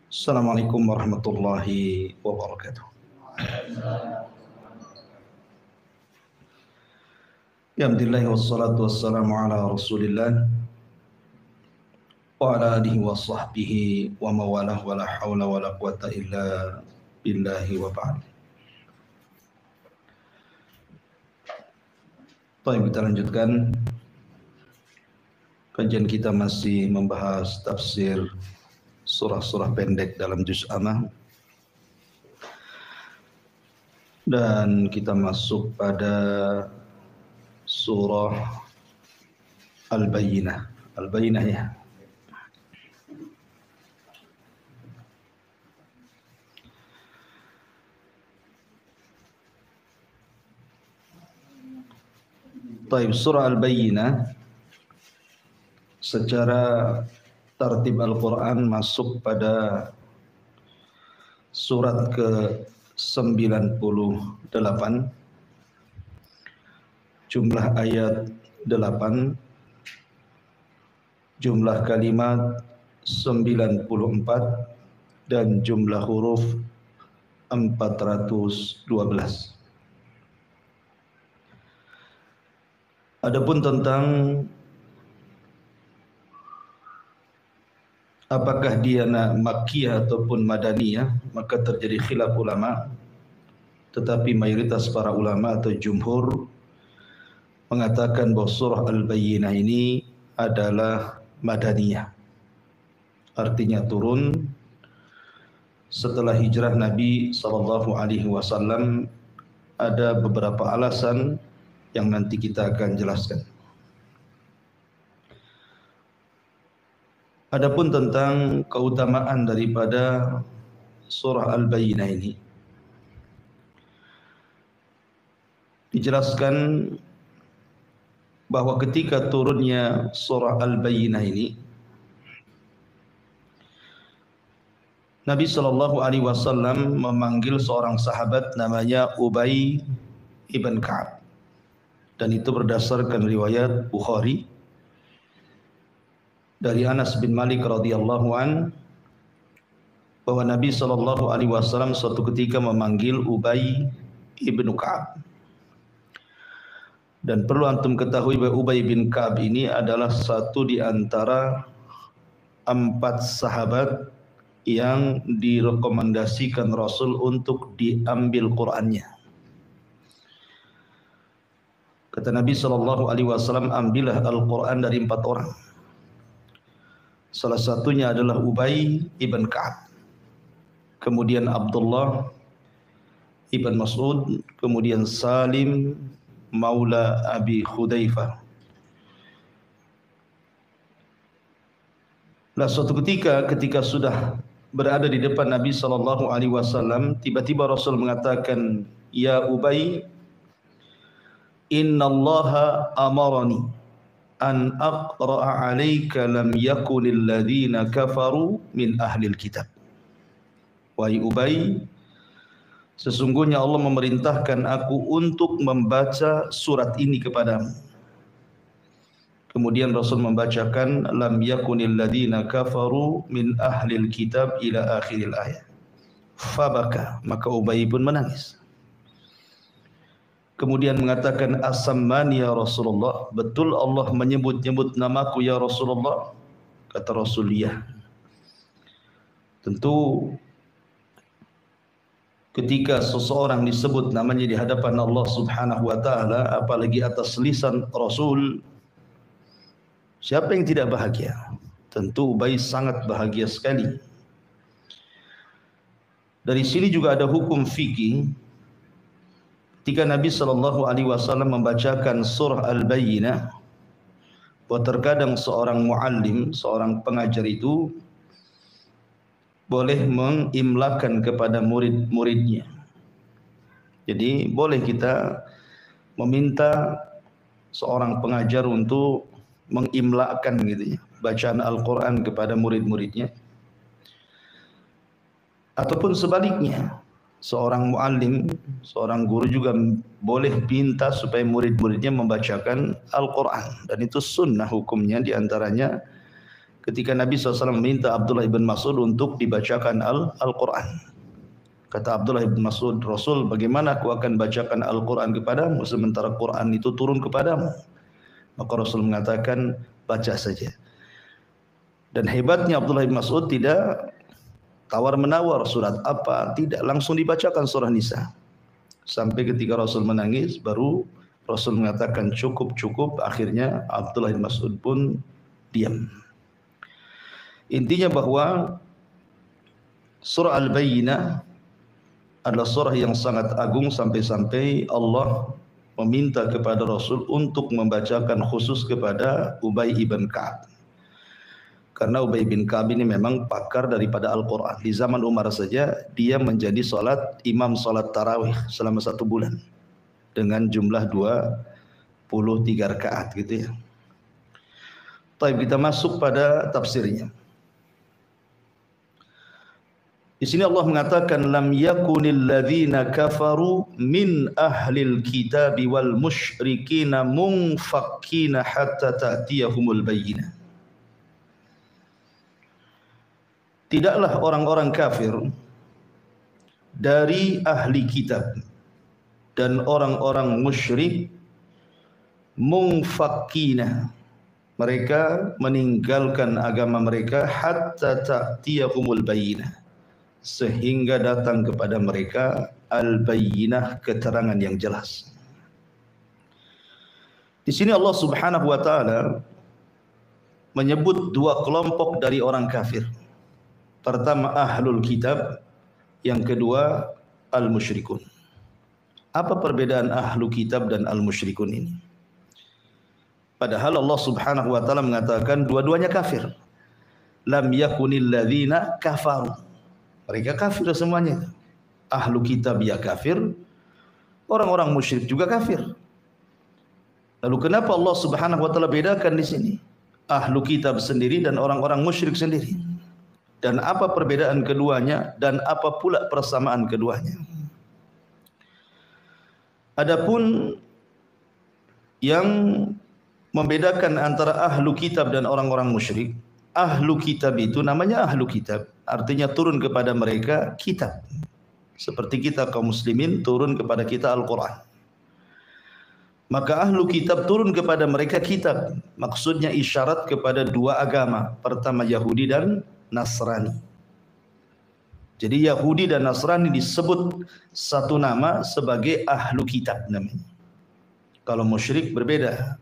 Assalamualaikum warahmatullahi wabarakatuh. Alhamdulillah wassalatu wassalamu ala Rasulillah wa ala alihi wa sahbihi wa mawalah wa la hawla wa la quwata illa billahi wa ba'd. Baik, kita lanjutkan kajian kita masih membahas tafsir surah-surah pendek dalam juz amma, dan kita masuk pada surah Al-Bayyinah. Al-Bayyinah ya. Baik, surah Al-Bayyinah secara tartib Al-Quran masuk pada surat ke-98, jumlah ayat 8, jumlah kalimat 94, dan jumlah huruf 412. Adapun tentang apakah dia Makkiyah ataupun Madaniyah, maka terjadi khilaf ulama, tetapi mayoritas para ulama atau jumhur mengatakan bahwa surah Al-Bayyinah ini adalah Madaniyah. Artinya turun setelah hijrah Nabi SAW. Ada beberapa alasan yang nanti kita akan jelaskan. Adapun tentang keutamaan daripada surah Al-Bayyinah ini, dijelaskan bahwa ketika turunnya surah Al-Bayyinah ini, Nabi SAW memanggil seorang sahabat namanya Ubay ibn Ka'ab, dan itu berdasarkan riwayat Bukhari dari Anas bin Malik radhiyallahu an, bahwa Nabi SAW suatu ketika memanggil Ubay ibn Ka'ab. Dan perlu antum ketahui bahwa Ubay bin Ka'ab ini adalah satu di antara 4 sahabat yang direkomendasikan Rasul untuk diambil Qur'annya. Kata Nabi SAW, ambillah Al-Quran dari 4 orang. Salah satunya adalah Ubay ibn Ka'ab, kemudian Abdullah ibn Mas'ud, kemudian Salim maula Abi Hudzaifah. Nah, suatu ketika sudah berada di depan Nabi SAW, tiba-tiba Rasul mengatakan, "Ya Ubay, innallaha amarani an aqra'a 'alaika lam yakunil ladzina kafaru min ahlil kitab." Wahai Ubay, sesungguhnya Allah memerintahkan aku untuk membaca surat ini kepadamu. Kemudian Rasul membacakan lam yakunil ladzina kafaru min ahlil kitab ila akhiril ayat. Fabaka, maka Ubay pun menangis. Kemudian mengatakan, "As-sammani ya Rasulullah, betul Allah menyebut-nyebut namaku ya Rasulullah?" Kata Rasul, "Ya." Tentu ketika seseorang disebut namanya di hadapan Allah Subhanahu wa taala, apalagi atas lisan Rasul, siapa yang tidak bahagia? Tentu Ubay sangat bahagia sekali. Dari sini juga ada hukum fikih. Ketika Nabi SAW membacakan surah Al-Bayyinah, bahwa terkadang seorang muallim, seorang pengajar itu boleh mengimlakan kepada murid-muridnya. Jadi boleh kita meminta seorang pengajar untuk mengimlakan gitu ya, bacaan Al-Quran kepada murid-muridnya. Ataupun sebaliknya, seorang muallim, seorang guru juga boleh minta supaya murid-muridnya membacakan Al-Quran, dan itu sunnah hukumnya. Diantaranya ketika Nabi SAW meminta Abdullah ibn Mas'ud untuk dibacakan Al-Quran. Kata Abdullah ibn Mas'ud, Rasul, bagaimana aku akan bacakan Al-Quran kepadamu sementara Quran itu turun kepadamu? Maka Rasul mengatakan, baca saja. Dan hebatnya Abdullah ibn Mas'ud tidak tawar-menawar surat apa, tidak, langsung dibacakan surah Nisa. Sampai ketika Rasul menangis, baru Rasul mengatakan cukup, akhirnya Abdullah ibn Mas'ud pun diam. Intinya bahwa surah Al-Bayyinah adalah surah yang sangat agung sampai-sampai Allah meminta kepada Rasul untuk membacakan khusus kepada Ubay ibn Ka'ab. Karena Ubay bin Ka'ab ini memang pakar daripada Al-Quran. Di zaman Umar saja dia menjadi imam salat tarawih selama 1 bulan dengan jumlah 23 rakaat gitu ya. Baik, kita masuk pada tafsirnya. Di sini Allah mengatakan lam yakunil ladzina kafaru min ahlil kitabi wal musyrikina munfakkina hatta ta'tiyahumul bayyinah. Tidaklah orang-orang kafir dari ahli kitab dan orang-orang musyrik munfakkina, mereka meninggalkan agama mereka hatta ta'tiyahumul bayyinah, sehingga datang kepada mereka al-bayyinah, keterangan yang jelas. Di sini Allah Subhanahu wa taala menyebut 2 kelompok dari orang kafir. Pertama ahlul kitab, yang kedua al-musyrikun. Apa perbedaan ahlu kitab dan al-musyrikun ini? Padahal Allah Subhanahu wa taala mengatakan dua-duanya kafir. Lam yakunil ladzina kafaru. Mereka kafir semuanya. Ahlu kitab ya kafir, orang-orang musyrik juga kafir. Lalu kenapa Allah Subhanahu wa taala bedakan di sini? Ahlu kitab sendiri dan orang-orang musyrik sendiri. Dan apa perbedaan keduanya dan apa pula persamaan keduanya? Adapun yang membedakan antara ahlu kitab dan orang-orang musyrik, ahlu kitab itu namanya ahlu kitab, artinya turun kepada mereka kitab. Seperti kita kaum muslimin turun kepada kita Al-Quran. Maka ahlu kitab turun kepada mereka kitab. Maksudnya isyarat kepada 2 agama. Pertama Yahudi dan Nasrani. Jadi Yahudi dan Nasrani disebut satu nama sebagai ahlu kitab namanya. Kalau musyrik berbeda.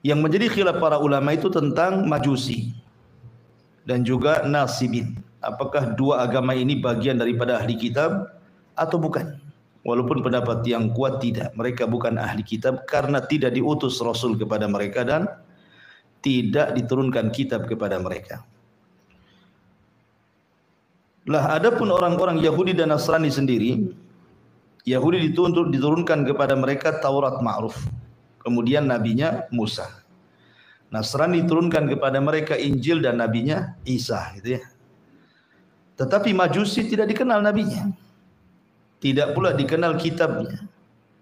Yang menjadi khilaf para ulama itu tentang Majusi dan juga Nasibin. Apakah 2 agama ini bagian daripada ahli kitab atau bukan? Walaupun pendapat yang kuat tidak, mereka bukan ahli kitab karena tidak diutus Rasul kepada mereka dan tidak diturunkan kitab kepada mereka. Lah adapun orang-orang Yahudi dan Nasrani sendiri, Yahudi diturunkan kepada mereka Taurat Ma'ruf. Kemudian nabinya Musa. Nasrani diturunkan kepada mereka Injil dan nabinya Isa gitu ya. Tetapi Majusi tidak dikenal nabinya. Tidak pula dikenal kitabnya.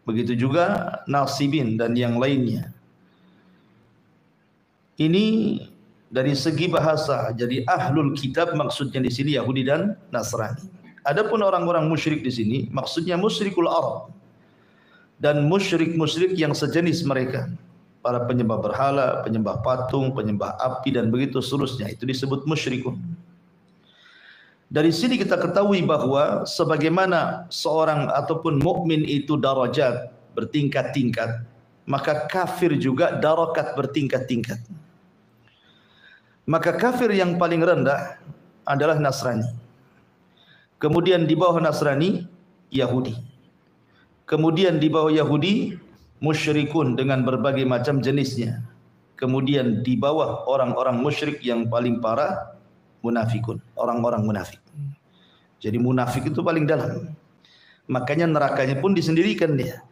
Begitu juga Nasibin dan yang lainnya. Ini dari segi bahasa, jadi ahlul kitab maksudnya di sini Yahudi dan Nasrani. Adapun orang-orang musyrik di sini maksudnya musyrikul Arab dan musyrik-musyrik yang sejenis mereka, para penyembah berhala, penyembah patung, penyembah api dan begitu seterusnya, itu disebut musyrikun. Dari sini kita ketahui bahwa sebagaimana seorang ataupun mukmin itu darajat bertingkat-tingkat, maka kafir juga darakat bertingkat-tingkat. Maka kafir yang paling rendah adalah Nasrani. Kemudian di bawah Nasrani Yahudi. Kemudian di bawah Yahudi musyrikun dengan berbagai macam jenisnya. Kemudian di bawah orang-orang musyrik yang paling parah munafikun, orang-orang munafik. Jadi munafik itu paling dalam. Makanya nerakanya pun disendirikan dia.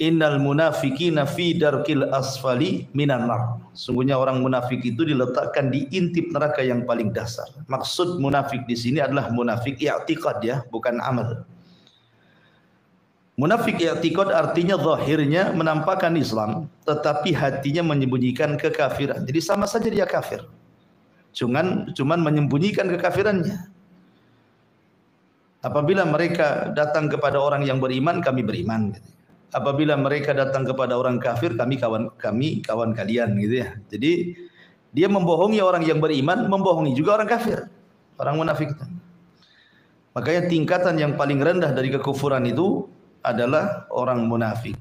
Innal munafiqina fi darkil asfali minan nar. Sungguhnya orang munafik itu diletakkan di intip neraka yang paling dasar. Maksud munafik di sini adalah munafik i'tiqad ya, bukan amal. Munafik i'tiqad artinya zahirnya menampakkan Islam, tetapi hatinya menyembunyikan kekafiran. Jadi sama saja dia kafir. Cuman menyembunyikan kekafirannya. Apabila mereka datang kepada orang yang beriman, kami beriman. Apabila mereka datang kepada orang kafir, kami kawan kalian, gitu ya. Jadi dia membohongi orang yang beriman, membohongi juga orang kafir, orang munafik. Makanya tingkatan yang paling rendah dari kekufuran itu adalah orang munafik.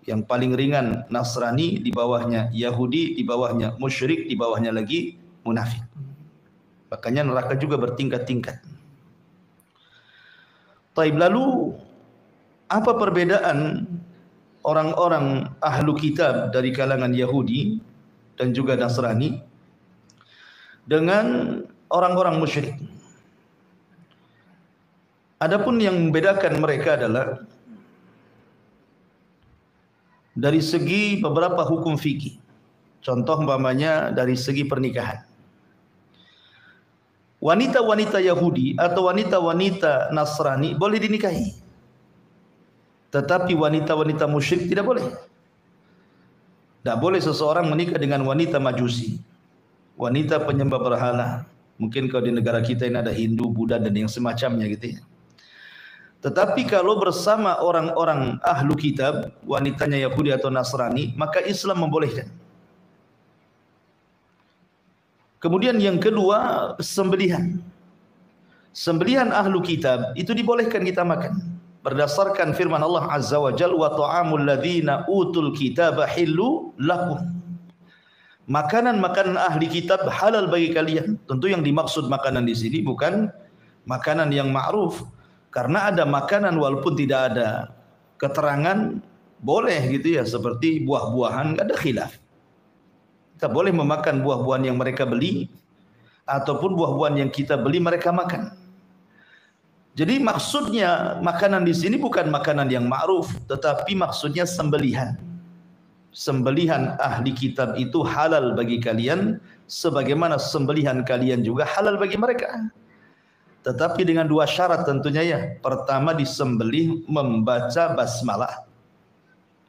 Yang paling ringan Nasrani, di bawahnya Yahudi, di bawahnya musyrik, di bawahnya lagi munafik. Makanya neraka juga bertingkat-tingkat. Taib, lalu apa perbedaan orang-orang ahlu kitab dari kalangan Yahudi dan juga Nasrani dengan orang-orang musyrik? Adapun yang membedakan mereka adalah dari segi beberapa hukum fikih. Contoh umpamanya dari segi pernikahan. Wanita-wanita Yahudi atau wanita-wanita Nasrani boleh dinikahi. Tetapi wanita-wanita musyrik tidak boleh. Tidak boleh seseorang menikah dengan wanita majusi, wanita penyembah berhala. Mungkin kalau di negara kita ini ada Hindu, Buddha dan yang semacamnya gitu ya. Tetapi kalau bersama orang-orang ahlu kitab, wanitanya Yahudi atau Nasrani, maka Islam membolehkan. Kemudian yang kedua, sembelihan. Sembelihan ahlu kitab itu dibolehkan kita makan. Berdasarkan firman Allah Azza wa Jalla, wa ta'amul ladzina utul kitaba hillu lakum. Makanan-makanan ahli kitab halal bagi kalian. Tentu yang dimaksud makanan di sini bukan makanan yang ma'ruf. Karena ada makanan walaupun tidak ada keterangan boleh gitu ya, seperti buah-buahan, ada khilaf. Kita boleh memakan buah-buahan yang mereka beli ataupun buah-buahan yang kita beli mereka makan. Jadi maksudnya makanan di sini bukan makanan yang ma'ruf, tetapi maksudnya sembelihan. Sembelihan ahli kitab itu halal bagi kalian sebagaimana sembelihan kalian juga halal bagi mereka. Tetapi dengan dua syarat tentunya ya. Pertama, disembelih membaca basmalah.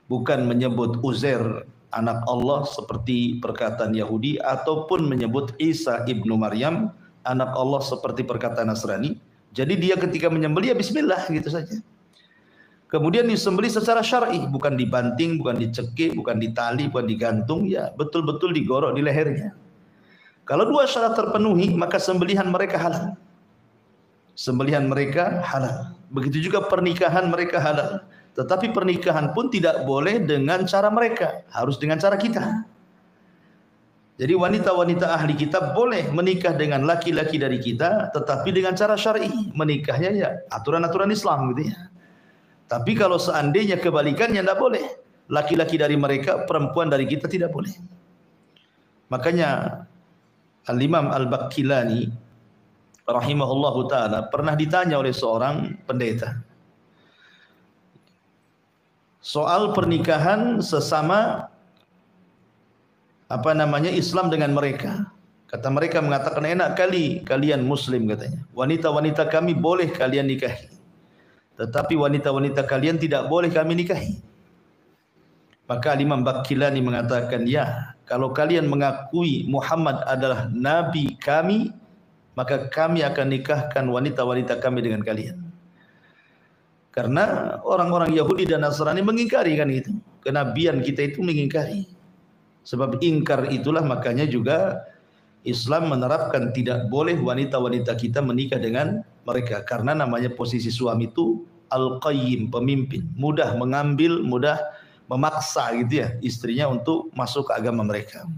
Bukan menyebut Uzair anak Allah seperti perkataan Yahudi, ataupun menyebut Isa ibnu Maryam anak Allah seperti perkataan Nasrani. Jadi dia ketika menyembelih ya bismillah gitu saja. Kemudian disembelih secara syar'i, bukan dibanting, bukan dicekik, bukan ditali, bukan digantung, ya betul-betul digorok di lehernya. Kalau dua syarat terpenuhi, maka sembelihan mereka halal. Sembelihan mereka halal. Begitu juga pernikahan mereka halal. Tetapi pernikahan pun tidak boleh dengan cara mereka, harus dengan cara kita. Jadi wanita-wanita ahli kitab boleh menikah dengan laki-laki dari kita, tetapi dengan cara syar'i. Menikahnya ya aturan-aturan Islam gitu ya. Tapi kalau seandainya kebalikannya tidak boleh. Laki-laki dari mereka, perempuan dari kita tidak boleh. Makanya Al-Imam Al-Baqillani rahimahullahu ta'ala pernah ditanya oleh seorang pendeta soal pernikahan sesama Islam dengan mereka. Kata mereka mengatakan, enak kali kalian muslim katanya, wanita-wanita kami boleh kalian nikahi, tetapi wanita-wanita kalian tidak boleh kami nikahi. Maka Imam Baqillani mengatakan, ya, kalau kalian mengakui Muhammad adalah nabi kami, maka kami akan nikahkan wanita-wanita kami dengan kalian. Karena orang-orang Yahudi dan Nasrani mengingkari kan itu. Kenabian kita itu mengingkari. Sebab ingkar itulah makanya juga Islam menerapkan tidak boleh wanita-wanita kita menikah dengan mereka. Karena namanya posisi suami itu al-qayyim, pemimpin. Mudah mengambil, mudah memaksa gitu ya istrinya untuk masuk ke agama mereka.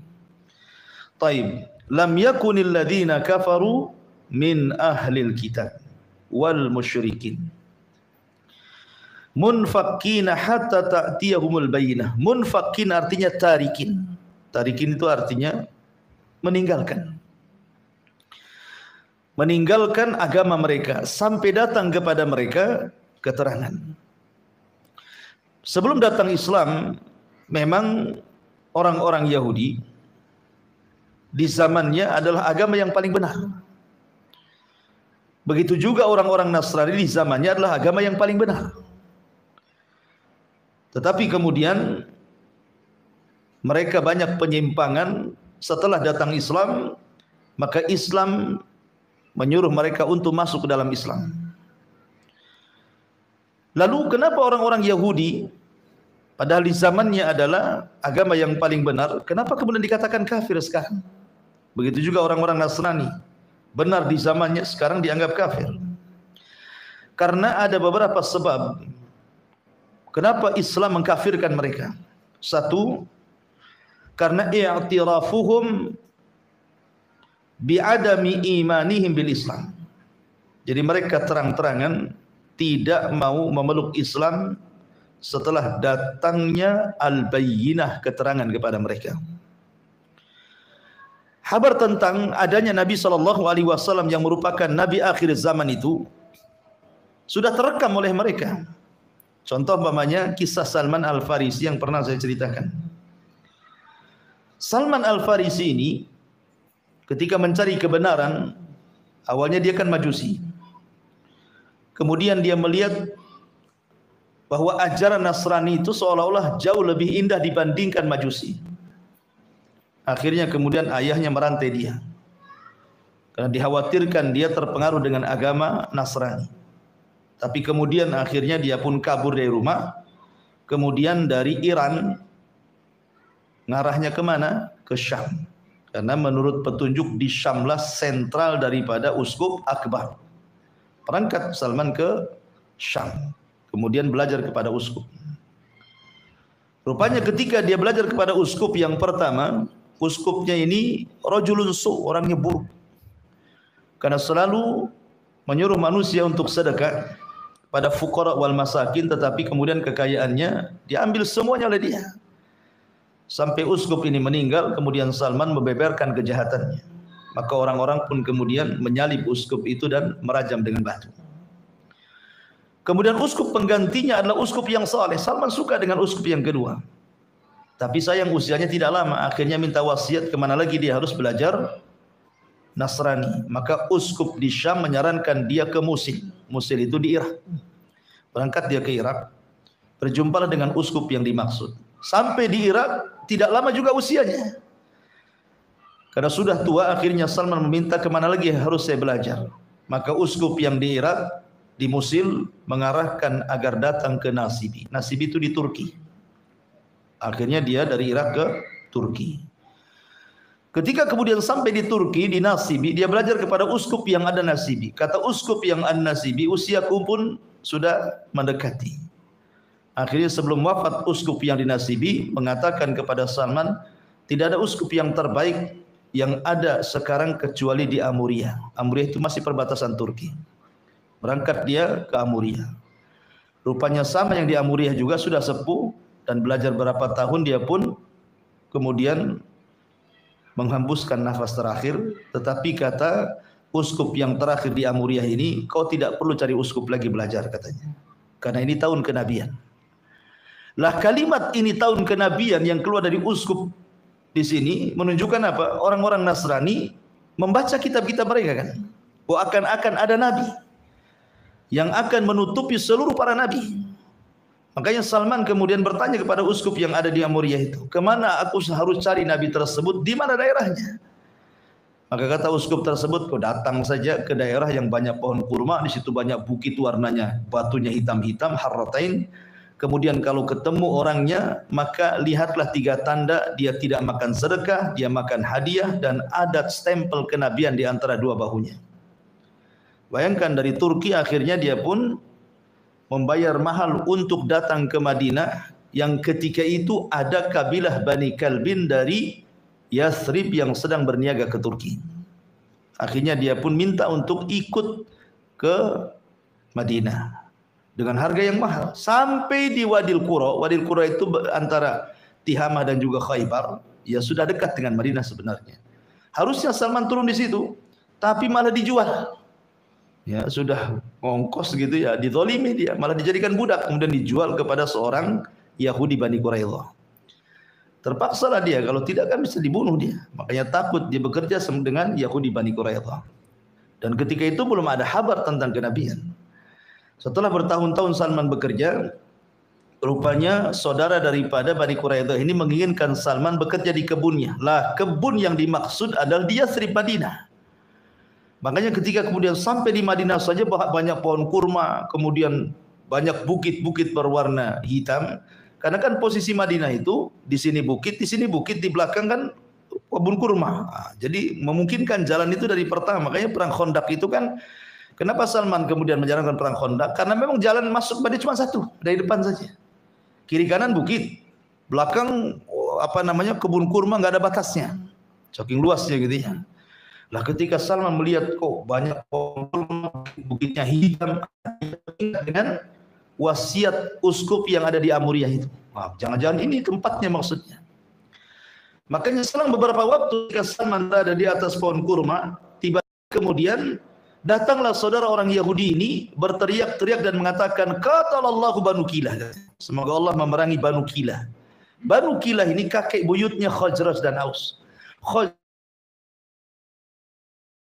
Taib. Lam yakunil ladzina kafaru min ahlil kitab wal musyrikin munfakkina hatta ta'tiyahumul bayyinah. Munfakkin artinya tarikin. Tarikin itu artinya meninggalkan. Meninggalkan agama mereka sampai datang kepada mereka keterangan. Sebelum datang Islam, memang orang-orang Yahudi di zamannya adalah agama yang paling benar. Begitu juga orang-orang Nasrani di zamannya adalah agama yang paling benar. Tetapi kemudian mereka banyak penyimpangan. Setelah datang Islam, maka Islam menyuruh mereka untuk masuk ke dalam Islam. Lalu kenapa orang-orang Yahudi, padahal di zamannya adalah agama yang paling benar, kenapa kemudian dikatakan kafir sekarang? Begitu juga orang-orang Nasrani, benar di zamannya, sekarang dianggap kafir. Karena ada beberapa sebab kenapa Islam mengkafirkan mereka. Satu, karena i'tirafuhum bi'adami imanihim bil Islam. Jadi mereka terang-terangan tidak mau memeluk Islam setelah datangnya al-bayyinah, keterangan kepada mereka. Kabar tentang adanya Nabi SAW yang merupakan Nabi akhir zaman itu sudah terekam oleh mereka. Contoh umpamanya kisah Salman Al-Farisi yang pernah saya ceritakan. Salman Al-Farisi ini ketika mencari kebenaran, awalnya dia kan Majusi. Kemudian dia melihat bahwa ajaran Nasrani itu seolah-olah jauh lebih indah dibandingkan Majusi. Akhirnya kemudian ayahnya merantai dia, karena dikhawatirkan dia terpengaruh dengan agama Nasrani. Tapi kemudian akhirnya dia pun kabur dari rumah. Kemudian dari Iran ngarahnya kemana? Ke Syam. Karena menurut petunjuk di Syamlah sentral daripada Uskup Akbar. Berangkat Salman ke Syam. Kemudian belajar kepada uskup. Rupanya ketika dia belajar kepada uskup yang pertama, uskupnya ini rajulun su, orangnya buruk. Karena selalu menyuruh manusia untuk sedekah pada fuqara wal masakin, tetapi kemudian kekayaannya diambil semuanya oleh dia. Sampai uskup ini meninggal, kemudian Salman membeberkan kejahatannya. Maka orang-orang pun kemudian menyalib uskup itu dan merajam dengan batu. Kemudian uskup penggantinya adalah uskup yang saleh. Salman suka dengan uskup yang kedua. Tapi sayang usianya tidak lama. Akhirnya minta wasiat kemana lagi dia harus belajar Nasrani. Maka uskup di Syam menyarankan dia ke Musil. Musil itu di Irak. Berangkat dia ke Irak. Berjumpalah dengan uskup yang dimaksud. Sampai di Irak tidak lama juga usianya. Karena sudah tua, akhirnya Salman meminta kemana lagi harus saya belajar. Maka uskup yang di Irak, di Musil, mengarahkan agar datang ke Nasibi. Nasibi itu di Turki. Akhirnya dia dari Irak ke Turki. Ketika kemudian sampai di Turki, di Nasibi, dia belajar kepada uskup yang ada Nasibi. Kata uskup yang ada Nasibi, usiaku pun sudah mendekati. Akhirnya sebelum wafat uskup yang dinasibi mengatakan kepada Salman, tidak ada uskup yang terbaik yang ada sekarang kecuali di Amuria. Amuria itu masih perbatasan Turki. Berangkat dia ke Amuria. Rupanya sama yang di Amuria juga sudah sepuh dan belajar berapa tahun dia pun kemudian menghembuskan nafas terakhir. Tetapi kata uskup yang terakhir di Amuria ini, kau tidak perlu cari uskup lagi belajar katanya. Karena ini tahun kenabian. Lah kalimat ini tahun kenabian yang keluar dari uskup di sini menunjukkan apa? Orang-orang Nasrani membaca kitab-kitab mereka kan. Bahwa akan ada nabi yang akan menutupi seluruh para nabi. Makanya Salman kemudian bertanya kepada uskup yang ada di Amuria itu, kemana aku harus cari nabi tersebut? Di mana daerahnya? Maka kata uskup tersebut, kau datang saja ke daerah yang banyak pohon kurma, di situ banyak bukit warnanya, batunya hitam-hitam, harratain. Kemudian kalau ketemu orangnya, maka lihatlah 3 tanda, dia tidak makan sedekah, dia makan hadiah, dan ada stempel kenabian di antara 2 bahunya. Bayangkan dari Turki akhirnya dia pun membayar mahal untuk datang ke Madinah, yang ketika itu ada kabilah Bani Kalbin dari Yathrib yang sedang berniaga ke Turki. Akhirnya dia pun minta untuk ikut ke Madinah dengan harga yang mahal. Sampai di Wadil Qura. Wadil Qura itu antara Tihamah dan juga Khaybar. Ya sudah dekat dengan Madinah sebenarnya. Harusnya Salman turun di situ, tapi malah dijual. Ya sudah ngongkos gitu ya, dizalimi dia, malah dijadikan budak, kemudian dijual kepada seorang Yahudi Bani Quraidah. Terpaksalah dia, kalau tidak kan bisa dibunuh dia. Makanya takut dia bekerja dengan Yahudi Bani Quraidah. Dan ketika itu belum ada kabar tentang kenabian. Setelah bertahun-tahun Salman bekerja, Rupanya saudara daripada Bani Quraidah ini menginginkan Salman bekerja di kebunnya. Lah, kebun yang dimaksud adalah di Yathrib Madinah. Makanya ketika kemudian sampai di Madinah saja banyak pohon kurma, kemudian banyak bukit-bukit berwarna hitam. Karena kan posisi Madinah itu di sini bukit, di belakang kan kebun kurma. Nah, jadi memungkinkan jalan itu dari pertama. Makanya perang Khandaq itu kan, kenapa Salman kemudian menjalankan perang Khandaq? Karena memang jalan masuk Madinah cuma satu, dari depan saja. Kiri kanan bukit, belakang kebun kurma nggak ada batasnya, saking luasnya gitu ya. Lah ketika Salman melihat kok banyak pohon kurma, bukitnya hitam, dengan wasiat uskup yang ada di Amuriah itu, jangan-jangan ini tempatnya maksudnya. Makanya selang beberapa waktu ketika Salman berada di atas pohon kurma, tiba kemudian datanglah saudara orang Yahudi ini berteriak-teriak dan mengatakan, qatalallahu Banu Kilah. Semoga Allah memerangi Banu Kilah. Banu Kilah ini kakek buyutnya Khazraj dan Aus.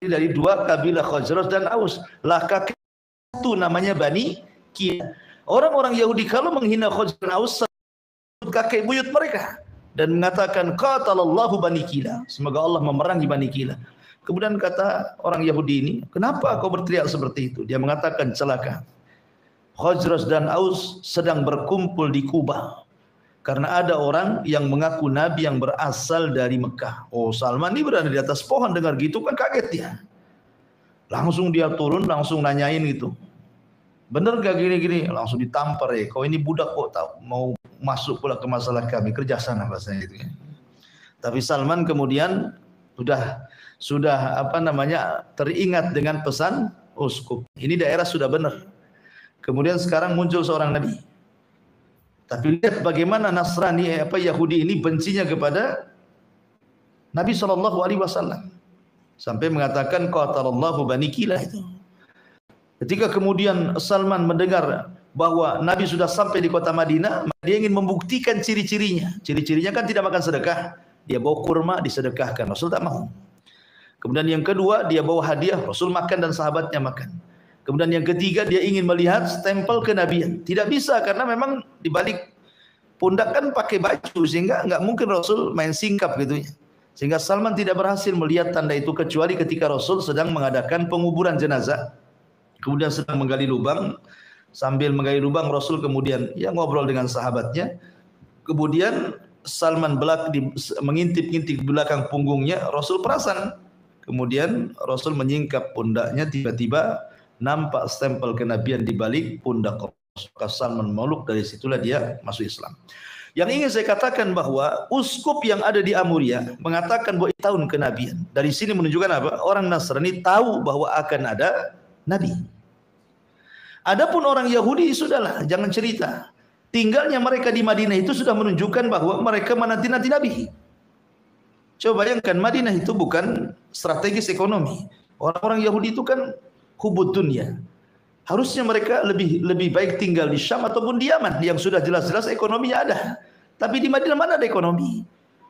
Dari dua kabilah Khazraj dan Aus. Lah kakek itu namanya Bani Kilah. Orang-orang Yahudi kalau menghina Khazraj dan Aus, kakek buyut mereka, dan mengatakan qatalallahu Bani Kilah. Semoga Allah memerangi Bani Kilah. Kemudian kata orang Yahudi ini, kenapa kau berteriak seperti itu? Dia mengatakan, celaka, Khazraj dan Aus sedang berkumpul di Kuba karena ada orang yang mengaku Nabi yang berasal dari Mekah. Oh, Salman ini berada di atas pohon, dengar gitu kan kaget dia. Langsung dia turun, langsung nanyain gitu, bener gak gini-gini? Langsung ditampar, kau ini budak kok tahu mau masuk pula ke masalah kami, kerja sana bahasanya gitu ya. Tapi Salman kemudian sudah teringat dengan pesan uskup. Ini daerah sudah benar. Kemudian sekarang muncul seorang nabi. Tapi lihat bagaimana Nasrani Yahudi ini bencinya kepada Nabi SAW. Sampai mengatakan qatalallahu Bani Kilah itu. Ketika kemudian Salman mendengar bahwa Nabi sudah sampai di kota Madinah, dia ingin membuktikan ciri-cirinya. Ciri-cirinya kan tidak makan sedekah. Dia bawa kurma disedekahkan, Rasul tak mau. Kemudian yang kedua, dia bawa hadiah, Rasul makan dan sahabatnya makan. Kemudian yang ketiga, dia ingin melihat stempel kenabian. Tidak bisa karena memang di balik pundak kan pakai baju, sehingga nggak mungkin Rasul main singkap gitu ya. Sehingga Salman tidak berhasil melihat tanda itu kecuali ketika Rasul sedang mengadakan penguburan jenazah. Kemudian sedang menggali lubang. Sambil menggali lubang, Rasul kemudian ngobrol dengan sahabatnya. Kemudian Salman mengintip-ngintip di belakang punggungnya, Rasul perasan. Kemudian Rasul menyingkap pundaknya, tiba-tiba nampak stempel kenabian di balik pundak Rasul. Salman meluk, dari situlah dia masuk Islam. Yang ingin saya katakan bahwa uskup yang ada di Amuriah mengatakan bahwa tahun kenabian. Dari sini menunjukkan apa? Orang Nasrani tahu bahwa akan ada nabi. Adapun orang Yahudi sudahlah, jangan cerita. Tinggalnya mereka di Madinah itu sudah menunjukkan bahwa mereka menanti-nanti nabi. Coba bayangkan, Madinah itu bukan strategis ekonomi. Orang-orang Yahudi itu kan hubud dunia. Harusnya mereka lebih baik tinggal di Syam ataupun di Yaman yang sudah jelas-jelas ekonominya ada. Tapi di Madinah mana ada ekonomi?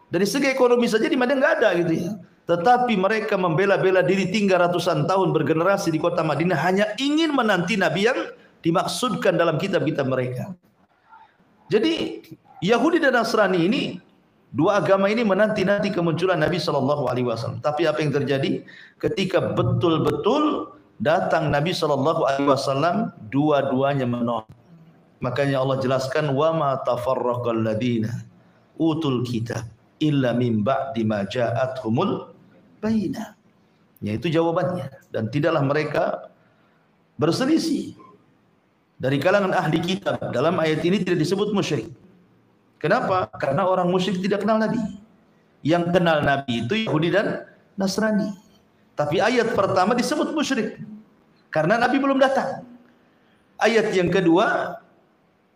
Dari segi ekonomi saja di Madinah nggak ada gitu ya. Tetapi mereka membela-bela diri tinggal ratusan tahun bergenerasi di kota Madinah hanya ingin menanti nabi yang dimaksudkan dalam kitab-kitab mereka. Jadi Yahudi dan Nasrani ini, dua agama ini menanti-nanti kemunculan Nabi SAW. Tapi apa yang terjadi? Ketika betul-betul datang Nabi SAW, dua-duanya menolak. Makanya Allah jelaskan, wa ma tafarraqal ladzina utul kitab illa min ba'di ma ja'athumul bayyinah. Yaitu jawabannya. Dan tidaklah mereka berselisih dari kalangan ahli kitab. Dalam ayat ini tidak disebut musyrik. Kenapa? Karena orang musyrik tidak kenal Nabi. Yang kenal Nabi itu Yahudi dan Nasrani. Tapi ayat pertama disebut musyrik karena Nabi belum datang. Ayat yang kedua,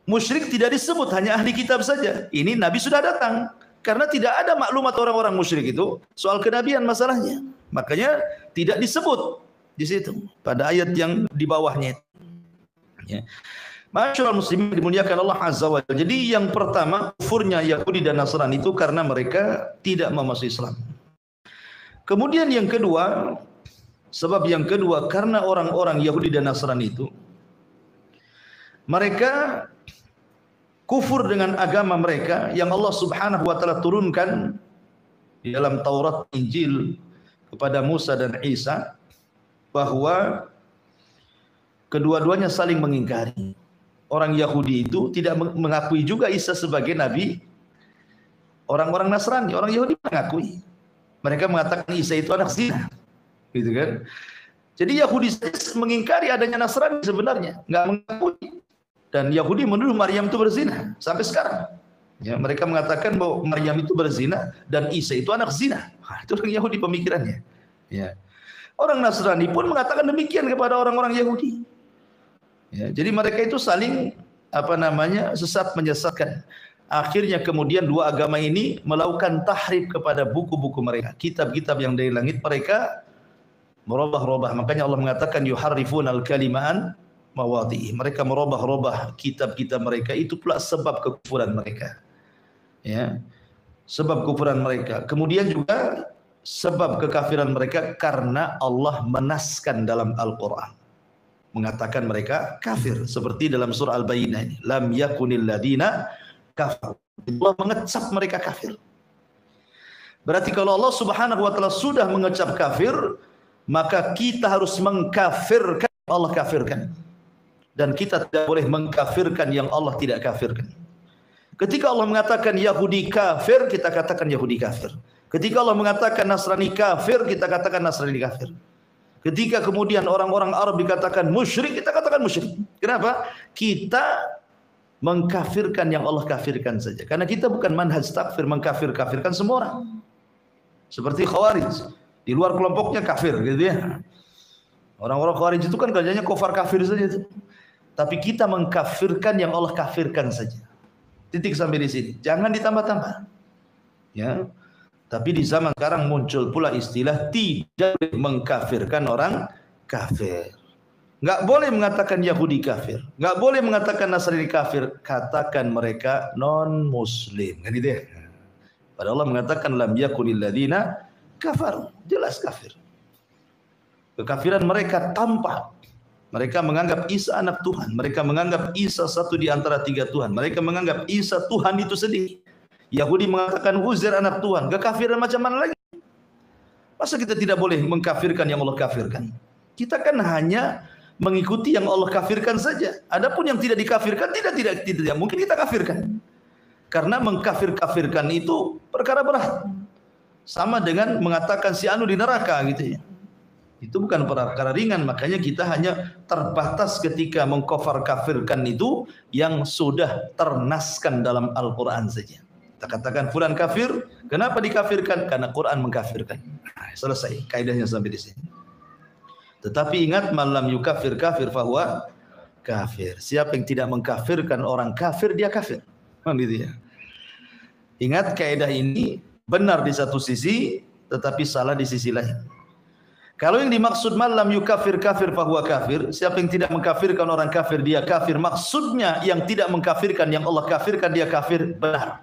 musyrik tidak disebut, hanya ahli kitab saja. Ini Nabi sudah datang. Karena tidak ada maklumat orang-orang musyrik itu soal kenabian masalahnya. Makanya tidak disebut di situ pada ayat yang di bawahnya. Ya. Masyaallah muslimin dimuliakan Allah Azza wa Jalla. Jadi yang pertama, kufurnya Yahudi dan Nasrani itu karena mereka tidak memasuki Islam. Kemudian yang kedua, sebab yang kedua karena orang-orang Yahudi dan Nasrani itu mereka kufur dengan agama mereka yang Allah Subhanahu wa taala turunkan di dalam Taurat Injil kepada Musa dan Isa, bahwa kedua-duanya saling mengingkari. Orang Yahudi itu tidak mengakui juga Isa sebagai nabi. Orang-orang Nasrani, orang Yahudi mengakui. Mereka mengatakan Isa itu anak zina, gitu kan? Jadi Yahudi mengingkari adanya Nasrani sebenarnya, nggak mengakui. Dan Yahudi menuduh Maryam itu berzina sampai sekarang. Ya, mereka mengatakan bahwa Maryam itu berzina dan Isa itu anak zina. Itu orang Yahudi pemikirannya. Ya. Orang Nasrani pun mengatakan demikian kepada orang-orang Yahudi. Ya, jadi mereka itu saling sesat menyesatkan. Akhirnya kemudian dua agama ini melakukan tahrif kepada buku-buku mereka, kitab-kitab yang dari langit. Mereka merubah-rubah. Makanya Allah mengatakan yuharrifunal kalimaan mawadhi'i. Mereka merubah-rubah kitab-kitab mereka. Itu pula sebab kekufuran mereka. Ya. Sebab kekufuran mereka. Kemudian juga sebab kekafiran mereka karena Allah menaskan dalam Al-Qur'an, mengatakan mereka kafir, seperti dalam surah Al-Bayyinah ini, lam yakunil ladina kafir. Allah mengecap mereka kafir. Berarti kalau Allah Subhanahu wa taala sudah mengecap kafir, maka kita harus mengkafirkan yang Allah kafirkan. Dan kita tidak boleh mengkafirkan yang Allah tidak kafirkan. Ketika Allah mengatakan Yahudi kafir, kita katakan Yahudi kafir. Ketika Allah mengatakan Nasrani kafir, kita katakan Nasrani kafir. Ketika kemudian orang-orang Arab dikatakan musyrik, kita katakan musyrik. Kenapa? Kita mengkafirkan yang Allah kafirkan saja. Karena kita bukan manhaj takfir, mengkafir-kafirkan semua orang. Seperti Khawarij, di luar kelompoknya kafir, gitu ya. Orang-orang Khawarij itu kan kerjanya kufar kafir saja itu. Tapi kita mengkafirkan yang Allah kafirkan saja. Titik sampai di sini. Jangan ditambah-tambah. Ya. Tapi di zaman sekarang muncul pula istilah tidak mengkafirkan orang kafir. Enggak boleh mengatakan Yahudi kafir, enggak boleh mengatakan Nasrani kafir, katakan mereka non muslim. Kan itu ya. Padahal Allah mengatakan lam yakunil ladzina kafar, jelas kafir. Kekafiran mereka tampak. Mereka menganggap Isa anak Tuhan, mereka menganggap Isa satu di antara tiga Tuhan, mereka menganggap Isa Tuhan itu sendiri. Yahudi mengatakan Uzair anak Tuhan. Kekafiran macam mana lagi? Masa kita tidak boleh mengkafirkan yang Allah kafirkan? Kita kan hanya mengikuti yang Allah kafirkan saja. Adapun yang tidak dikafirkan tidak mungkin kita kafirkan. Karena mengkafir-kafirkan itu perkara berat. Sama dengan mengatakan si anu di neraka gitu ya. Itu bukan perkara ringan, makanya kita hanya terbatas ketika mengkafir-kafirkan itu yang sudah ternaskan dalam Al-Qur'an saja. Kita katakan fulan kafir, kenapa dikafirkan? Karena Quran mengkafirkan. Selesai kaidahnya sampai di sini. Tetapi ingat, malam yukafir kafir fahuwa kafir. Siapa yang tidak mengkafirkan orang kafir, dia kafir. Gitu ya. Ingat, kaidah ini benar di satu sisi, tetapi salah di sisi lain. Kalau yang dimaksud malam yukafir kafir fahuwa kafir, siapa yang tidak mengkafirkan orang kafir, dia kafir. Maksudnya yang tidak mengkafirkan yang Allah kafirkan, dia kafir, benar.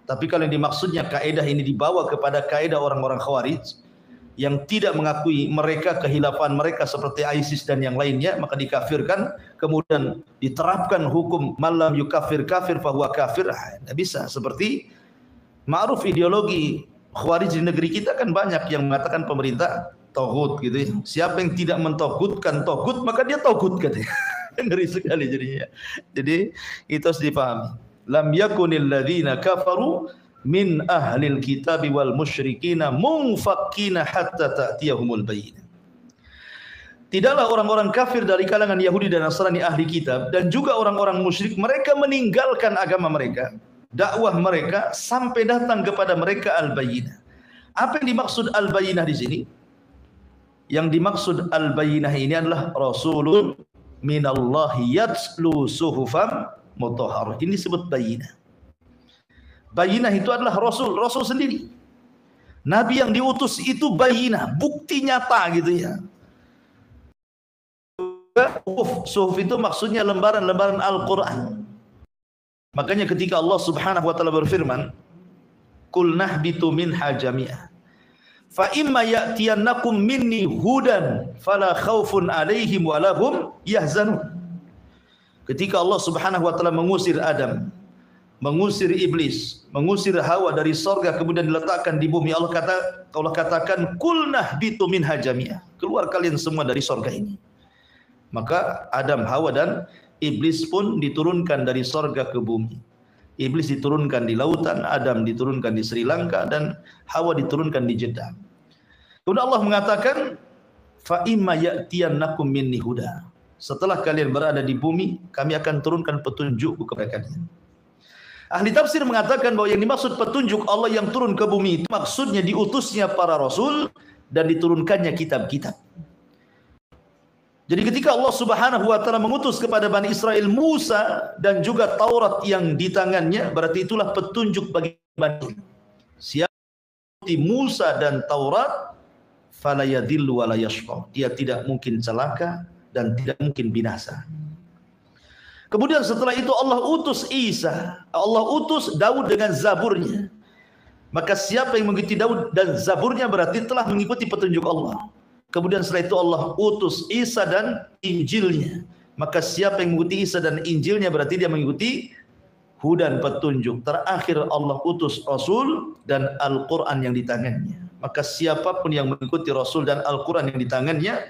Tapi kalau yang dimaksudnya kaidah ini dibawa kepada kaidah orang-orang Khawarij yang tidak mengakui mereka kehilafan mereka seperti ISIS dan yang lainnya, maka dikafirkan, kemudian diterapkan hukum malam yukafir kafir fahuwa kafir. Tidak bisa. Seperti ma'ruf ideologi Khawarij di negeri kita kan banyak yang mengatakan pemerintah tauhid gitu ya. Siapa yang tidak mentauhidkan tauhid, maka dia tauhid katanya. Ngeri sekali jadinya. Jadi itu harus dipahami. Lam yakunil ladzina kafaru min ahlil kitabi wal musyrikina munfakkina hatta ta'tiyahumul bayyinah. Tidaklah orang-orang kafir dari kalangan Yahudi dan Nasrani ahli kitab dan juga orang-orang musyrik, mereka meninggalkan agama mereka, dakwah mereka sampai datang kepada mereka al-bayyinah. Apa yang dimaksud al-bayyinah di sini? Yang dimaksud al-bayyinah ini adalah rasulun minallahi yatslu suhufam mutahharah. Ini disebut bayyinah. Bayyinah itu adalah Rasul sendiri. Nabi yang diutus itu bayyinah, bukti nyata gitu ya. Suhuf itu maksudnya lembaran-lembaran Al-Quran. Makanya ketika Allah Subhanahu wa taala berfirman, "Qul nahbitu minha jami'ah. Fa imma ya'tiyannakum minni hudan fala khaufun 'alaihim wa lahum yahzanun." Ketika Allah Subhanahu wa taala mengusir Adam, mengusir iblis, mengusir Hawa dari sorga kemudian diletakkan di bumi, Allah katakan kulnah bitu minha jami'ah. Keluar kalian semua dari sorga ini. Maka Adam, Hawa dan iblis pun diturunkan dari sorga ke bumi. Iblis diturunkan di lautan, Adam diturunkan di Sri Lanka, dan Hawa diturunkan di Jeddah. Kemudian Allah mengatakan, fa imma ya'tiyannakum minni huda. Setelah kalian berada di bumi, kami akan turunkan petunjuk kepada kalian. Ahli tafsir mengatakan bahwa yang dimaksud petunjuk Allah yang turun ke bumi itu maksudnya diutusnya para rasul dan diturunkannya kitab-kitab. Jadi ketika Allah Subhanahu wa taala mengutus kepada Bani Israel Musa dan juga Taurat yang di tangannya, berarti itulah petunjuk bagi Bani. Siapa Musa dan Taurat, fala yadhillu wa la yashqa. Dia tidak mungkin celaka dan tidak mungkin binasa. Kemudian setelah itu Allah utus Isa, Allah utus Daud dengan Zaburnya. Maka siapa yang mengikuti Daud dan Zaburnya berarti telah mengikuti petunjuk Allah. Kemudian setelah itu Allah utus Isa dan Injilnya. Maka siapa yang mengikuti Isa dan Injilnya berarti dia mengikuti hudan, petunjuk. Terakhir Allah utus Rasul dan Al-Quran yang di tangannya. Maka siapapun yang mengikuti Rasul dan Al-Quran yang di tangannya,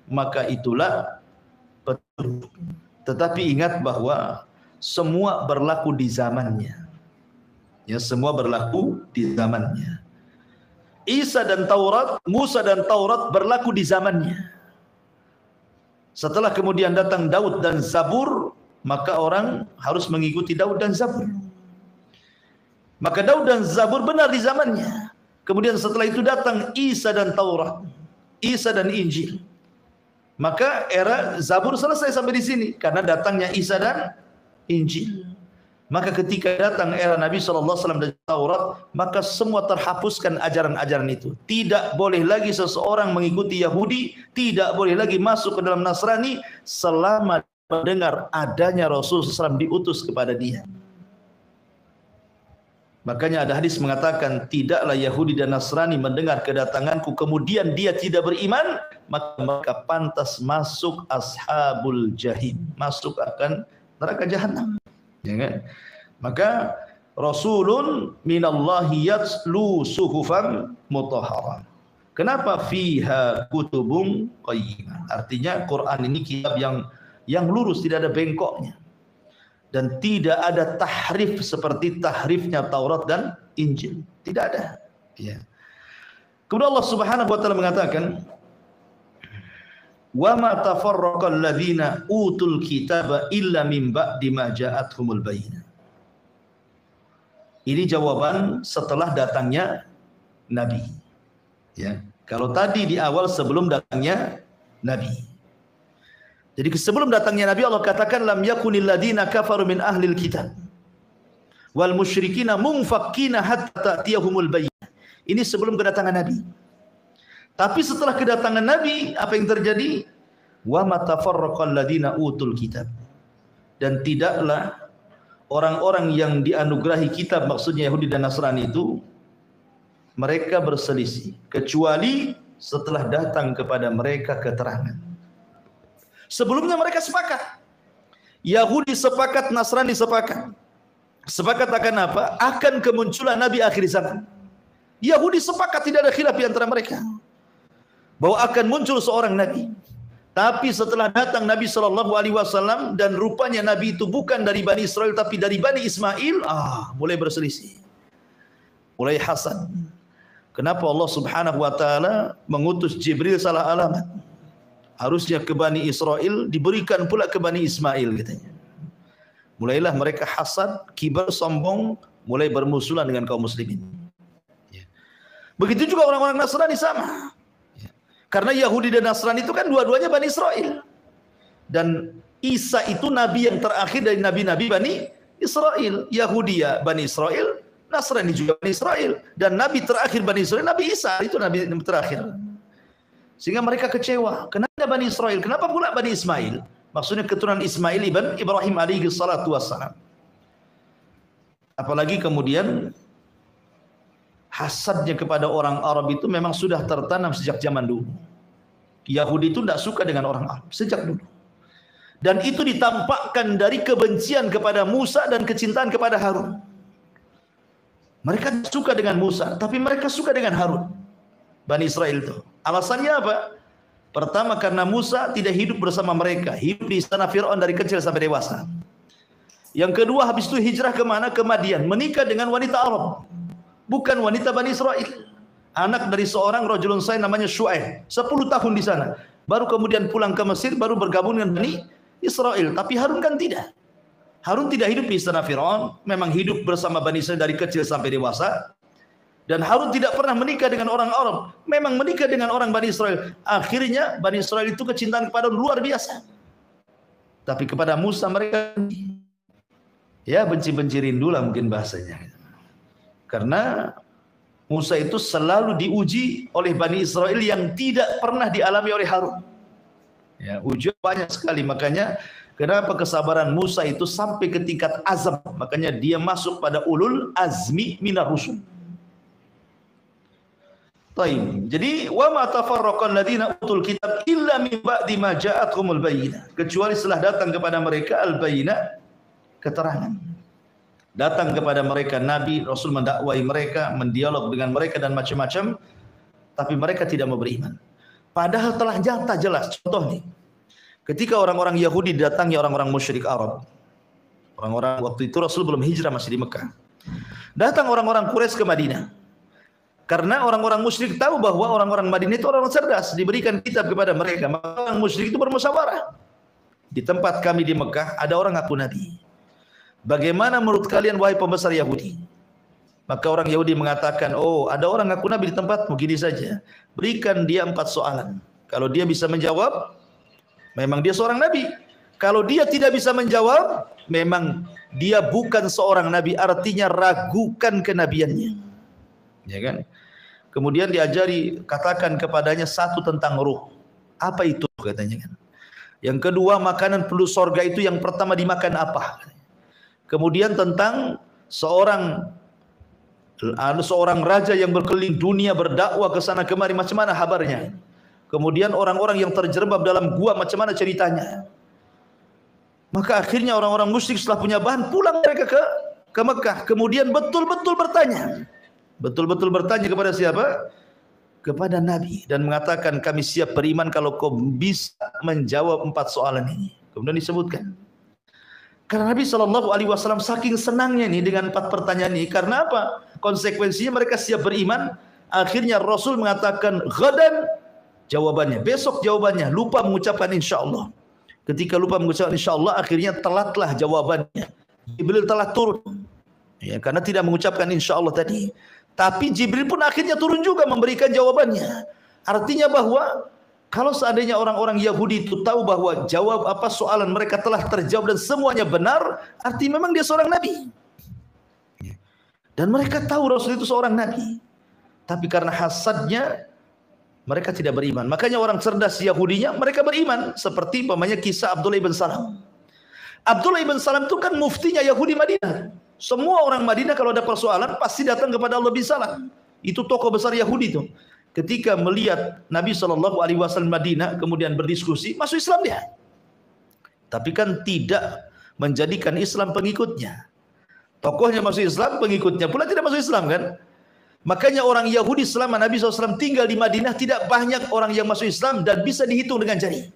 maka itulah petunjuk. Tetapi ingat bahwa semua berlaku di zamannya. Ya, semua berlaku di zamannya. Isa dan Taurat, Musa dan Taurat berlaku di zamannya. Setelah kemudian datang Daud dan Zabur, maka orang harus mengikuti Daud dan Zabur. Maka Daud dan Zabur benar di zamannya. Kemudian setelah itu datang Isa dan Taurat, Isa dan Injil. Maka era Zabur selesai sampai di sini karena datangnya Isa dan Injil. Maka ketika datang era Nabi SAW dan Taurat, maka semua terhapuskan ajaran-ajaran itu. Tidak boleh lagi seseorang mengikuti Yahudi, tidak boleh lagi masuk ke dalam Nasrani selama mendengar adanya Rasul SAW diutus kepada dia. Makanya ada hadis mengatakan, tidaklah Yahudi dan Nasrani mendengar kedatanganku kemudian dia tidak beriman, maka mereka pantas masuk ashabul jahim, masuk akan neraka jahanam. Ya kan? Maka Rasulun minallahi yatslu suhufan mutahharah. Kenapa fiha kutubun qayyimah? Artinya Quran ini kitab yang lurus, tidak ada bengkoknya. Dan tidak ada tahrif seperti tahrifnya Taurat dan Injil. Tidak ada. Ya. Kemudian Allah Subhanahu wa taala mengatakan, wa ma tafarraqal ladzina utul kitaba illa min ba'di ma ja'atuhumul bayyinah. Ini jawaban setelah datangnya nabi. Ya. Kalau tadi di awal sebelum datangnya nabi. Jadi sebelum datangnya nabi Allah katakan lam yakunil ladzina kafaru min ahlil kitab wal musyrikina munfakkina hatta ta'tiyahumul bayyinah. Ini sebelum kedatangan nabi. Tapi setelah kedatangan Nabi, apa yang terjadi? Wa matafarraqal ladzina utul kitab. Dan tidaklah orang-orang yang dianugerahi kitab, maksudnya Yahudi dan Nasrani itu, mereka berselisih kecuali setelah datang kepada mereka keterangan. Sebelumnya mereka sepakat. Yahudi sepakat, Nasrani sepakat. Sepakat akan apa? Akan kemunculan Nabi akhir zaman. Yahudi sepakat, tidak ada khilaf di antara mereka bahwa akan muncul seorang nabi. Tapi setelah datang Nabi SAW dan rupanya nabi itu bukan dari Bani Israel tapi dari Bani Ismail, mulai berselisih, mulai hasad. Kenapa Allah Subhanahu wa taala mengutus Jibril salah alamat? Harusnya ke Bani Israel, diberikan pula ke Bani Ismail katanya. Mulailah mereka hasad, kibar, sombong, mulai bermusuhan dengan kaum muslimin. Begitu juga orang-orang Nasrani sama. Karena Yahudi dan Nasrani itu kan dua-duanya Bani Israel. Dan Isa itu nabi yang terakhir dari nabi-nabi Bani Israel. Yahudi ya Bani Israel, Nasrani juga Bani Israel. Dan nabi terakhir Bani Israel, Nabi Isa, itu nabi terakhir. Sehingga mereka kecewa. Kenapa Bani Israel? Kenapa pula Bani Ismail? Maksudnya keturunan Ismail ibn Ibrahim alaihi salatu wassalam. Apalagi kemudian hasadnya kepada orang Arab itu memang sudah tertanam sejak zaman dulu. Yahudi itu tidak suka dengan orang Arab sejak dulu. Dan itu ditampakkan dari kebencian kepada Musa dan kecintaan kepada Harun. Mereka suka dengan Musa, tapi mereka suka dengan Harun. Bani Israel itu. Alasannya apa? Pertama, karena Musa tidak hidup bersama mereka, hidup di istana Fir'aun dari kecil sampai dewasa. Yang kedua, habis itu hijrah kemana? Ke Madian, menikah dengan wanita Arab, bukan wanita Bani Israel. Anak dari seorang rajulun salih namanya Syu'aib, 10 tahun di sana. Baru kemudian pulang ke Mesir, baru bergabung dengan Bani Israel. Tapi Harun kan tidak. Harun tidak hidup di istana Fir'aun, memang hidup bersama Bani Israel dari kecil sampai dewasa. Dan Harun tidak pernah menikah dengan orang Arab, memang menikah dengan orang Bani Israel. Akhirnya Bani Israel itu kecintaan kepada luar biasa. Tapi kepada Musa mereka ya benci-benci rindu lah mungkin bahasanya. Karena Musa itu selalu diuji oleh Bani Israel yang tidak pernah dialami oleh Harun. Ya, ujian banyak sekali, makanya kenapa kesabaran Musa itu sampai ke tingkat azam, makanya dia masuk pada ulul azmi minar rusul. Taib. Jadi wa ma tafarraqal ladina utul kitab illa min ba'di ma ja'atuhumul bayyinah, kecuali setelah datang kepada mereka al-bayyinah, keterangan. Datang kepada mereka nabi, rasul mendakwai mereka, mendialog dengan mereka dan macam-macam, tapi mereka tidak mau beriman. Padahal telah nyata jelas. Contoh nih, ketika orang-orang Yahudi datangi orang-orang musyrik Arab, orang-orang waktu itu Rasul belum hijrah, masih di Mekah. Datang orang-orang Quraisy ke Madinah. Karena orang-orang musyrik tahu bahwa orang-orang Madinah itu orang cerdas, diberikan kitab kepada mereka. Maka orang musyrik itu bermusyawarah. Di tempat kami di Mekah ada orang ngaku nabi. Bagaimana menurut kalian wahai pembesar Yahudi? Maka orang Yahudi mengatakan, oh ada orang ngaku nabi di tempatmu, gini saja. Berikan dia 4 soalan. Kalau dia bisa menjawab, memang dia seorang nabi. Kalau dia tidak bisa menjawab, memang dia bukan seorang nabi. Artinya ragukan kenabiannya. Ya kan? Kemudian diajari, katakan kepadanya satu tentang ruh. Apa itu katanya kan? Yang kedua, makanan penduduk sorga itu yang pertama dimakan apa? Kemudian tentang seorang raja yang berkeliling dunia berdakwah ke sana kemari, macam mana kabarnya? Kemudian orang-orang yang terjerembab dalam gua, macam mana ceritanya? Maka akhirnya orang-orang musyrik setelah punya bahan, pulang mereka ke Mekah. Kemudian betul-betul bertanya. Betul-betul bertanya kepada siapa? Kepada Nabi, dan mengatakan kami siap beriman kalau kau bisa menjawab 4 soalan ini. Kemudian disebutkan. Karena Nabi SAW saking senangnya nih dengan 4 pertanyaan ini. Karena apa? Konsekuensinya mereka siap beriman. Akhirnya Rasul mengatakan ghadan jawabannya, besok jawabannya, lupa mengucapkan insyaallah. Ketika lupa mengucapkan insyaallah, akhirnya telatlah jawabannya. Jibril telah turun. Ya, karena tidak mengucapkan insyaallah tadi. Tapi Jibril pun akhirnya turun juga memberikan jawabannya. Artinya bahwa kalau seandainya orang-orang Yahudi itu tahu bahwa jawab apa soalan mereka telah terjawab dan semuanya benar, artinya memang dia seorang nabi. Dan mereka tahu Rasul itu seorang nabi. Tapi karena hasadnya mereka tidak beriman. Makanya orang cerdas Yahudinya mereka beriman, seperti umpamanya kisah Abdullah ibn Salam. Abdullah ibn Salam itu kan muftinya Yahudi Madinah. Semua orang Madinah kalau ada persoalan pasti datang kepada Abdullah bin Salam. Itu tokoh besar Yahudi itu. Ketika melihat Nabi SAW Madinah kemudian berdiskusi, masuk Islam dia. Tapi kan tidak menjadikan Islam pengikutnya. Tokohnya masuk Islam, pengikutnya pula tidak masuk Islam kan. Makanya orang Yahudi selama Nabi SAW tinggal di Madinah tidak banyak orang yang masuk Islam dan bisa dihitung dengan jari.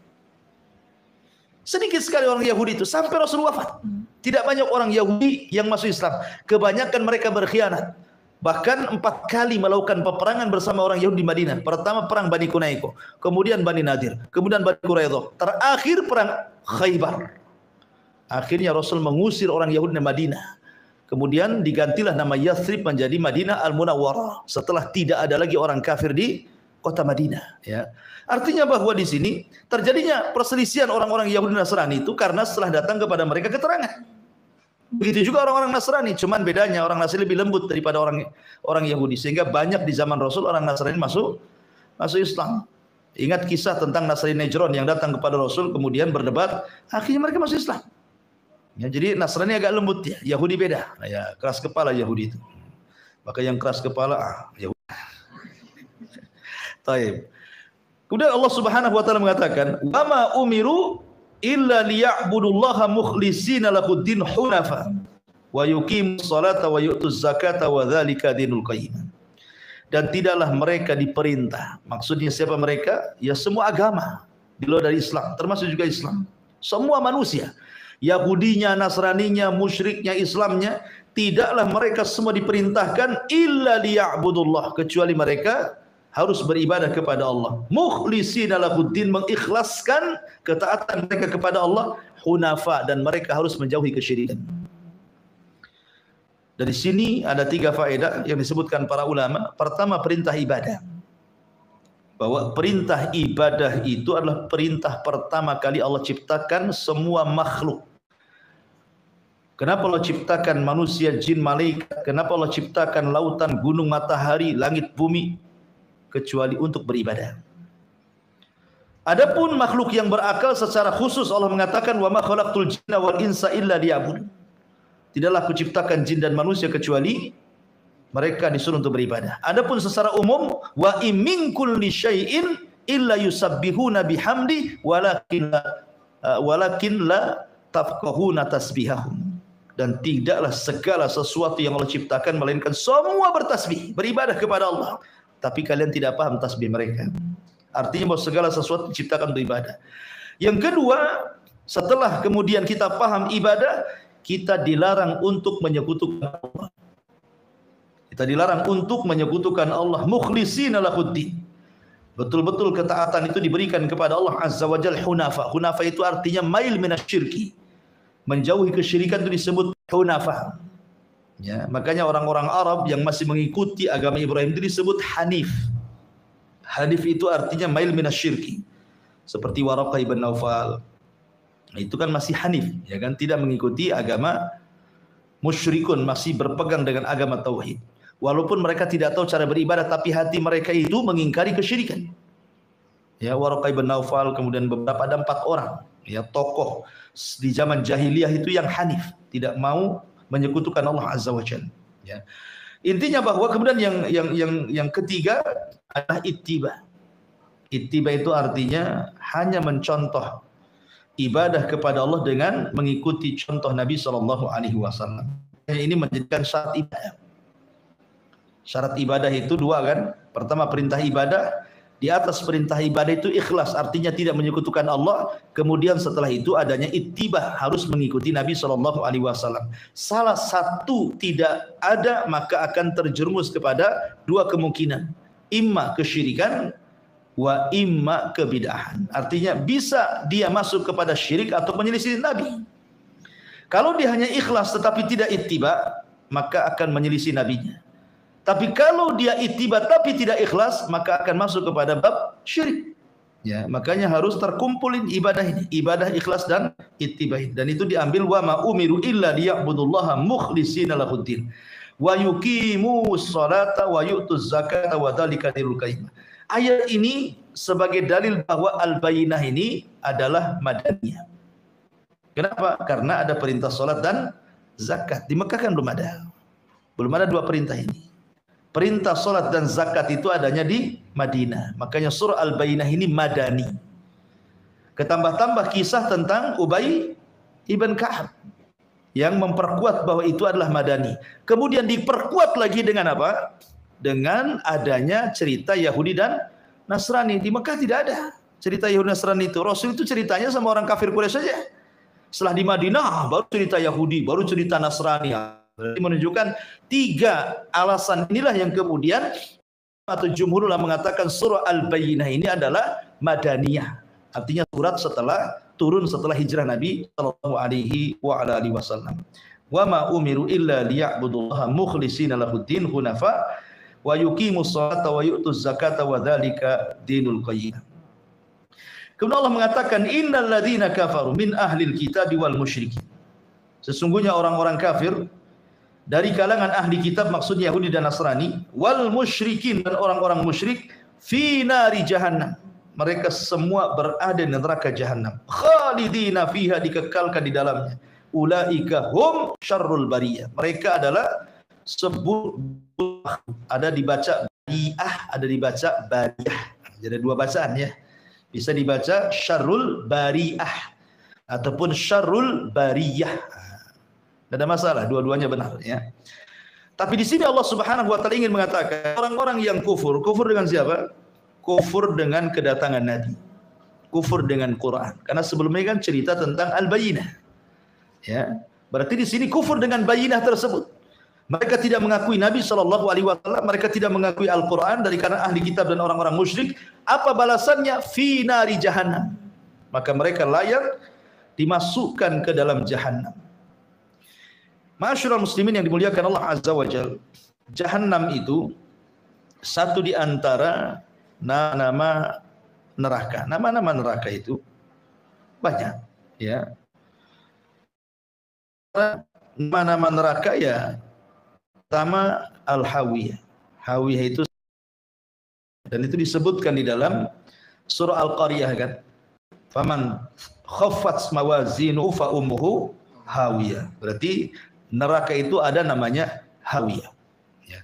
Sedikit sekali orang Yahudi itu sampai Rasul wafat. Tidak banyak orang Yahudi yang masuk Islam. Kebanyakan mereka berkhianat. Bahkan 4 kali melakukan peperangan bersama orang Yahudi di Madinah. Pertama perang Bani Kunaiko, kemudian Bani Nadir, kemudian Bani Quraidah, terakhir perang Khaybar. Akhirnya Rasul mengusir orang Yahudi di Madinah. Kemudian digantilah nama Yathrib menjadi Madinah Al-Munawwarah setelah tidak ada lagi orang kafir di kota Madinah, ya. Artinya bahwa di sini terjadinya perselisihan orang-orang Yahudi Nasrani itu karena setelah datang kepada mereka keterangan. Begitu juga orang-orang Nasrani, cuman bedanya orang Nasrani lebih lembut daripada orang Yahudi, sehingga banyak di zaman Rasul orang Nasrani masuk Islam. Ingat kisah tentang Nasrani Najran yang datang kepada Rasul kemudian berdebat, akhirnya mereka masuk Islam. Ya, jadi Nasrani agak lembut ya, Yahudi beda. Ya, keras kepala Yahudi itu. Maka yang keras kepala Yahudi. Taib. Kemudian Allah Subhanahu wa taala mengatakan, "Wa ma umiru illa liya'budullaha mukhlishina lahuddin hunafa wa yuqimus salata wa yu'tuz zakata wa dzalika dinul qayyim. Dan tidaklah mereka diperintah. Maksudnya siapa mereka? Ya semua agama di luar dari Islam, termasuk juga Islam. Semua manusia, Yahudinya, Nasraninya, musyriknya, Islamnya, tidaklah mereka semua diperintahkan illa liya'budullah, kecuali mereka harus beribadah kepada Allah. Mukhlishina lahuddin, mengikhlaskan ketaatan mereka kepada Allah, hunafa, dan mereka harus menjauhi kesyirikan. Dari sini ada 3 faedah yang disebutkan para ulama. Pertama, perintah ibadah. Bahwa perintah ibadah itu adalah perintah pertama kali Allah ciptakan semua makhluk. Kenapa Allah ciptakan manusia, jin, malaikat? Kenapa Allah ciptakan lautan, gunung, matahari, langit, bumi? Kecuali untuk beribadah. Adapun makhluk yang berakal secara khusus Allah mengatakan wa ma khalaqtul jinna wal insa illa liya'budun. Tidaklah aku ciptakan jin dan manusia kecuali mereka disuruh untuk beribadah. Adapun secara umum wa in min kulli syai'in illa yusabbihuna bihamdi walakin la tafqahuna tasbihahum. Dan tidaklah segala sesuatu yang Allah ciptakan melainkan semua bertasbih, beribadah kepada Allah. Tapi kalian tidak paham tasbih mereka. Artinya bahwa segala sesuatu diciptakan untuk ibadah. Yang kedua, setelah kemudian kita paham ibadah, kita dilarang untuk menyekutukan Allah. Kita dilarang untuk menyekutukan Allah, mukhlishina lahuddin. Betul-betul ketaatan itu diberikan kepada Allah Azza wa Jalla, hunafa. Hunafa itu artinya mail minasyirki. Menjauhi kesyirikan itu disebut hunafa. Ya, makanya orang-orang Arab yang masih mengikuti agama Ibrahim itu disebut hanif. Hanif itu artinya mail minasyirki. Seperti Waraqah ibn Naufal. Itu kan masih hanif, ya kan, tidak mengikuti agama musyrikun, masih berpegang dengan agama tauhid. Walaupun mereka tidak tahu cara beribadah, tapi hati mereka itu mengingkari kesyirikan. Ya, Waraqah ibn Naufal, kemudian beberapa, ada 4 orang, ya, tokoh di zaman jahiliyah itu yang hanif, tidak mau menyekutukan Allah Azza wa Jalla. Ya. Intinya bahwa kemudian yang ketiga adalah ittiba. Ittiba itu artinya hanya mencontoh ibadah kepada Allah dengan mengikuti contoh Nabi SAW. Ini menjadikan syarat ibadah. Syarat ibadah itu 2 kan. Pertama, perintah ibadah. Di atas perintah ibadah itu ikhlas, artinya tidak menyekutukan Allah. Kemudian setelah itu adanya ittiba, harus mengikuti Nabi SAW. Salah satu tidak ada, maka akan terjerumus kepada 2 kemungkinan. Imma kesyirikan, wa imma kebid'ahan. Artinya bisa dia masuk kepada syirik atau menyelisih Nabi. Kalau dia hanya ikhlas tetapi tidak ittiba, maka akan menyelisih nabinya. Tapi kalau dia ittiba tapi tidak ikhlas, maka akan masuk kepada bab syirik. Ya, makanya harus terkumpulin ibadah ini, ibadah ikhlas dan ittiba. Dan itu diambil wa ma umiru illa liya'budullaha mukhlishina lahuddin wa yuqimus salata wa yu'tuz zakata wa dzalika dinul qayyim. Ayat ini sebagai dalil bahwa al-bayyinah ini adalah madaniyah. Kenapa? Karena ada perintah salat dan zakat. Di Mekah kan belum ada. Belum ada 2 perintah ini. Perintah salat dan zakat itu adanya di Madinah. Makanya surah Al-Bayyinah ini madani. Ketambah-tambah kisah tentang Ubay ibn Ka'ab yang memperkuat bahwa itu adalah madani. Kemudian diperkuat lagi dengan apa? Dengan adanya cerita Yahudi dan Nasrani. Di Mekah tidak ada cerita Yahudi Nasrani itu. Rasul itu ceritanya sama orang kafir Quraisy saja. Setelah di Madinah baru cerita Yahudi, baru cerita Nasrani. Jadi menunjukkan 3 alasan inilah yang kemudian atau jumhur ulama mengatakan surah Al-Bayyinah ini adalah madaniyah. Artinya surat turun setelah hijrah Nabi sallallahu alaihi wasallam. Wa ma umiru illa liya'budullaha mukhlishina lahuddin hunafa wa yuqimus salata wa yu'tuz zakata wa dzalika dinul qayyim. Kemudian Allah mengatakan innal ladzina kafaru min ahlil kitabi wal musyrikin. Sesungguhnya orang-orang kafir dari kalangan ahli kitab, maksudnya Yahudi dan Nasrani, wal musyrikin, dan orang-orang musyrik, fi nari jahannam, mereka semua berada di neraka jahannam, khalidina fiha, dikekalkan di dalamnya. Ulaika hum syarrul bariyah, mereka adalah ada dibaca bariah, ada dibaca bariyah. Jadi 2 bacaan ya. Bisa dibaca syarrul bariah. ataupun syarrul bariyah. Tidak ada masalah, dua-duanya benar ya. Tapi di sini Allah Subhanahu wa taala ingin mengatakan orang-orang yang kufur dengan siapa? Kufur dengan kedatangan Nabi. Kufur dengan Quran. Karena sebelumnya kan cerita tentang al-bayyinah. Ya. Berarti di sini kufur dengan bayyinah tersebut. Mereka tidak mengakui Nabi sallallahu alaihi wasallam, mereka tidak mengakui Al-Qur'an dari kalangan ahli kitab dan orang-orang musyrik. Apa balasannya? Fi nari jahannam. Maka mereka layak dimasukkan ke dalam jahannam. Ma'asyiral muslimin yang dimuliakan Allah Azza wa Jalla. Jahannam itu satu di antara nama neraka. Nama-nama neraka itu banyak, ya. Nama-nama neraka ya pertama Al-Hawiyah. Hawiyah itu, dan itu disebutkan di dalam surah Al-Qariyah kan. Faman khaffat mawazinu fa ummuhu hawiyah. Berarti neraka itu ada namanya Hawiyah. Ya.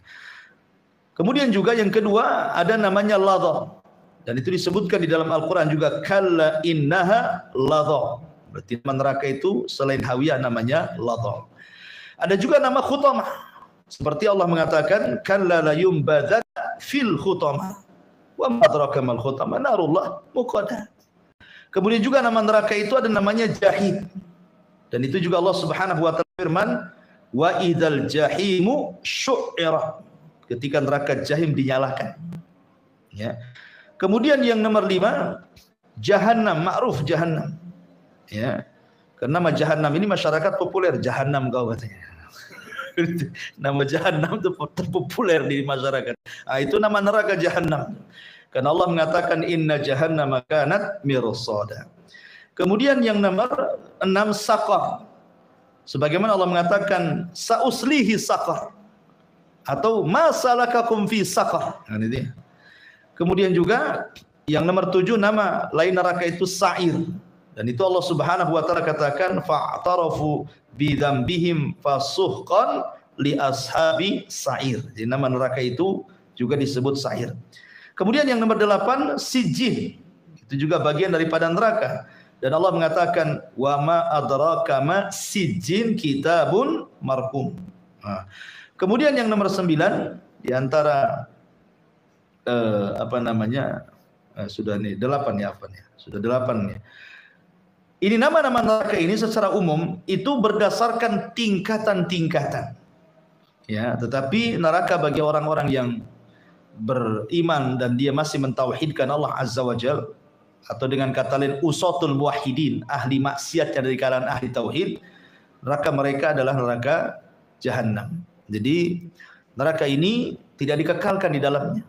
Kemudian juga yang kedua ada namanya Ladha. Dan itu disebutkan di dalam Al-Quran juga, kalla innaha ladha. Berarti nama neraka itu selain Hawiyah namanya Ladha. Ada juga nama Khutamah. Seperti Allah mengatakan, kalla la yumbadana fil khutamah. Wa ma adraka mal khutamah narullah muqadah. Kemudian juga nama neraka itu ada namanya Jahim. Dan itu juga Allah Subhanahu wa taala firman, wa idzal jahimu syu'ira. Ketika neraka Jahim dinyalakan. Ya. Kemudian yang nomor 5, Jahannam, ma'ruf Jahannam. Ya. Karena nama Jahannam ini masyarakat populer, Jahannam kau katanya. Nama Jahannam itu terpopuler di masyarakat. Nah, itu nama neraka Jahannam. Karena Allah mengatakan inna jahannama kanat mirsada. Kemudian yang nomor 6 Saqar. Sebagaimana Allah mengatakan sauslihi saqar atau ma salakakum fi saqar. Nah, ini dia. Kemudian juga yang nomor 7 nama lain neraka itu Sa'ir. Dan itu Allah Subhanahu wa taala katakan fa'tarafu bi dzambihim fasuhqan li ashabi Sa'ir. Jadi nama neraka itu juga disebut Sa'ir. Kemudian yang nomor 8 Sijjin. Itu juga bagian daripada neraka. Dan Allah mengatakan wa ma adraka ma sijjin kitabun marqum. Nah, kemudian yang nomor 9 di antara sudah nih 8 ya apa nih? Sudah 8 nih. Ini nama-nama neraka ini secara umum itu berdasarkan tingkatan-tingkatan. Ya, tetapi neraka bagi orang-orang yang beriman dan dia masih mentauhidkan Allah Azza wa Jalla, atau dengan kata lain usatul muwahhidin, ahli maksiat yang dari kalangan ahli tauhid, neraka mereka adalah neraka Jahannam. Jadi neraka ini tidak dikekalkan di dalamnya.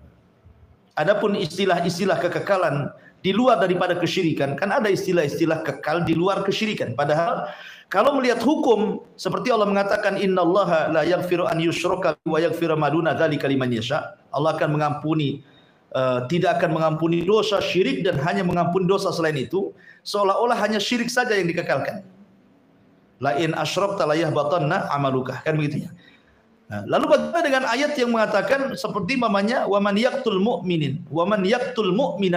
Adapun istilah-istilah kekekalan di luar daripada kesyirikan, kan ada istilah-istilah kekal di luar kesyirikan. Padahal kalau melihat hukum seperti Allah mengatakan innallaha la yaghfiru an yushraka wa yaghfiru ma duna dzalika liman yasha. Allah akan mengampuni tidak akan mengampuni dosa syirik dan hanya mengampuni dosa selain itu, seolah-olah hanya syirik saja yang dikekalkan. La in asyrakta la yahbatanna amaluka, kan begitu ya. Nah, lalu bagaimana dengan ayat yang mengatakan seperti mamanya wa man yaqtul mu'minan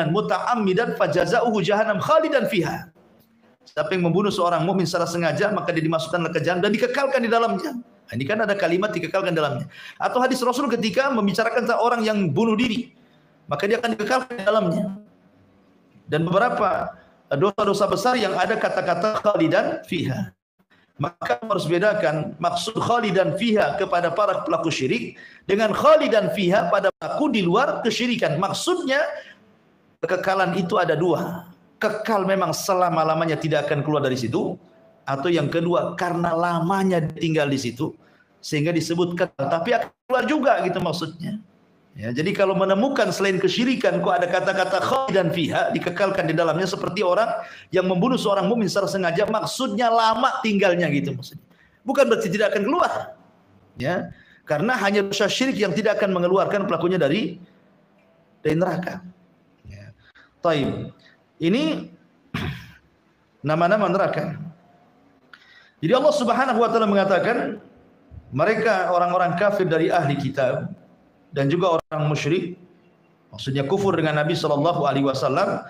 muta'ammidan fajaza'uhu jahannam khalidan fiha. Siapa yang membunuh seorang mukmin secara sengaja maka dia dimasukkan ke jahannam dan dikekalkan di dalamnya. Nah, ini kan ada kalimat dikekalkan dalamnya. Atau hadis Rasul ketika membicarakan tentang orang yang bunuh diri, maka dia akan dikekalkan di dalamnya. Dan beberapa dosa-dosa besar yang ada kata-kata khalidan fiha. Maka harus bedakan maksud khalidan fiha kepada para pelaku syirik dengan khalidan fiha pada pelaku di luar kesyirikan. Maksudnya kekekalan itu ada dua. Kekal memang selama-lamanya tidak akan keluar dari situ, atau yang kedua karena lamanya tinggal di situ sehingga disebut kekal, tapi akan keluar juga gitu maksudnya. Ya, jadi kalau menemukan selain kesyirikan kok ada kata-kata khalidan fiha dikekalkan di dalamnya seperti orang yang membunuh seorang mukmin secara sengaja, maksudnya lama tinggalnya gitu maksudnya. Bukan berarti tidak akan keluar. Ya, karena hanya dosa syirik yang tidak akan mengeluarkan pelakunya dari neraka. Ya. Taib. Ini nama-nama neraka. Jadi Allah Subhanahu wa taala mengatakan mereka orang-orang kafir dari ahli kitab dan juga orang musyrik, maksudnya kufur dengan Nabi sallallahu alaihi wasallam,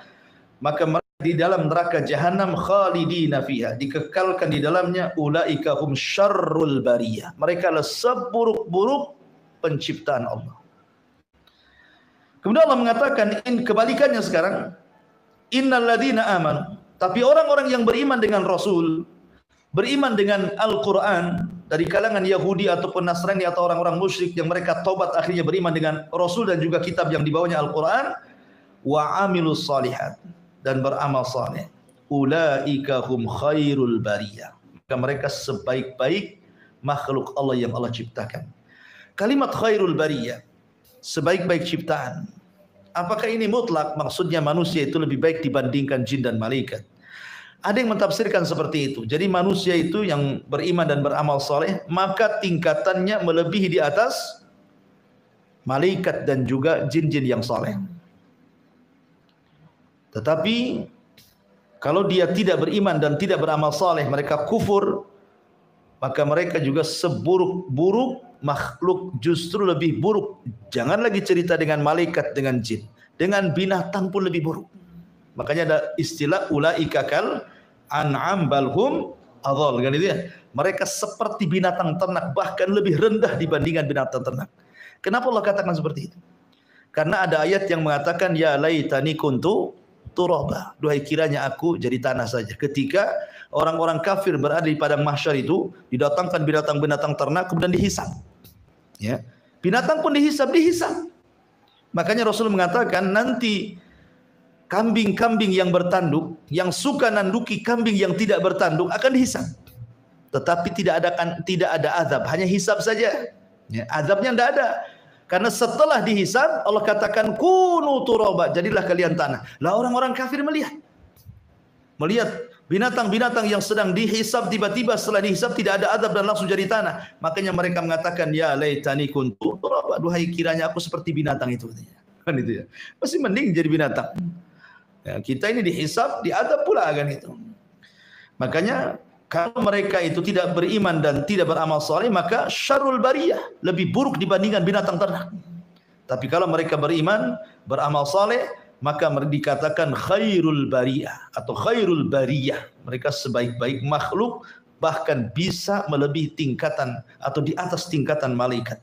maka mereka di dalam neraka jahanam khalidina fiha, dikekalkan di dalamnya, ulaika hum syarrul bariyah, mereka adalah seburuk-buruk penciptaan Allah. Kemudian Allah mengatakan, kebalikannya sekarang, innal ladzina amanu, tapi orang-orang yang beriman dengan Rasul, beriman dengan Al-Quran, dari kalangan Yahudi ataupun Nasrani atau orang-orang musyrik yang mereka tobat akhirnya beriman dengan Rasul dan juga kitab yang dibawanya Al-Quran, wa amilus salihat, dan beramal saleh, ulaika hum khairul bariyah, maka mereka sebaik-baik makhluk Allah yang Allah ciptakan. Kalimat khairul bariyah, sebaik-baik ciptaan, apakah ini mutlak? Maksudnya manusia itu lebih baik dibandingkan jin dan malaikat? Ada yang mentafsirkan seperti itu. Jadi manusia itu yang beriman dan beramal saleh, maka tingkatannya melebihi di atas malaikat dan juga jin-jin yang saleh. Tetapi kalau dia tidak beriman dan tidak beramal saleh, mereka kufur, maka mereka juga seburuk-buruk makhluk, justru lebih buruk. Jangan lagi cerita dengan malaikat, dengan jin, dengan binatang pun lebih buruk. Makanya ada istilah ulaika kal an'am bal hum adhal, kan itu ya. Mereka seperti binatang ternak, bahkan lebih rendah dibandingkan binatang ternak. Kenapa Allah katakan seperti itu? Karena ada ayat yang mengatakan ya laitani kuntu turaba, duhai kiranya aku jadi tanah saja. Ketika orang-orang kafir berada di padang mahsyar itu, didatangkan binatang-binatang ternak kemudian dihisab. Ya. Binatang pun dihisab. Makanya Rasul mengatakan nanti kambing-kambing yang bertanduk, yang suka nanduki kambing yang tidak bertanduk akan dihisab. Tetapi tidak ada azab, hanya hisab saja. Ya, azabnya tidak ada. Karena setelah dihisab, Allah katakan kunu turaba, jadilah kalian tanah. Lah orang-orang kafir melihat binatang-binatang yang sedang dihisab, tiba-tiba setelah dihisab tidak ada azab dan langsung jadi tanah. Makanya mereka mengatakan ya laitani kuntu turaba, duhai kiranya aku seperti binatang itu. Kan itu ya. Masih mending jadi binatang. Ya, kita ini dihisab, diazab pula kan itu. Makanya kalau mereka itu tidak beriman dan tidak beramal saleh, maka syarrul bariyah, lebih buruk dibandingkan binatang ternak. Tapi kalau mereka beriman, beramal saleh, maka dikatakan khairul bariyah atau khairul bariyah. Mereka sebaik-baik makhluk, bahkan bisa melebihi tingkatan atau di atas tingkatan malaikat.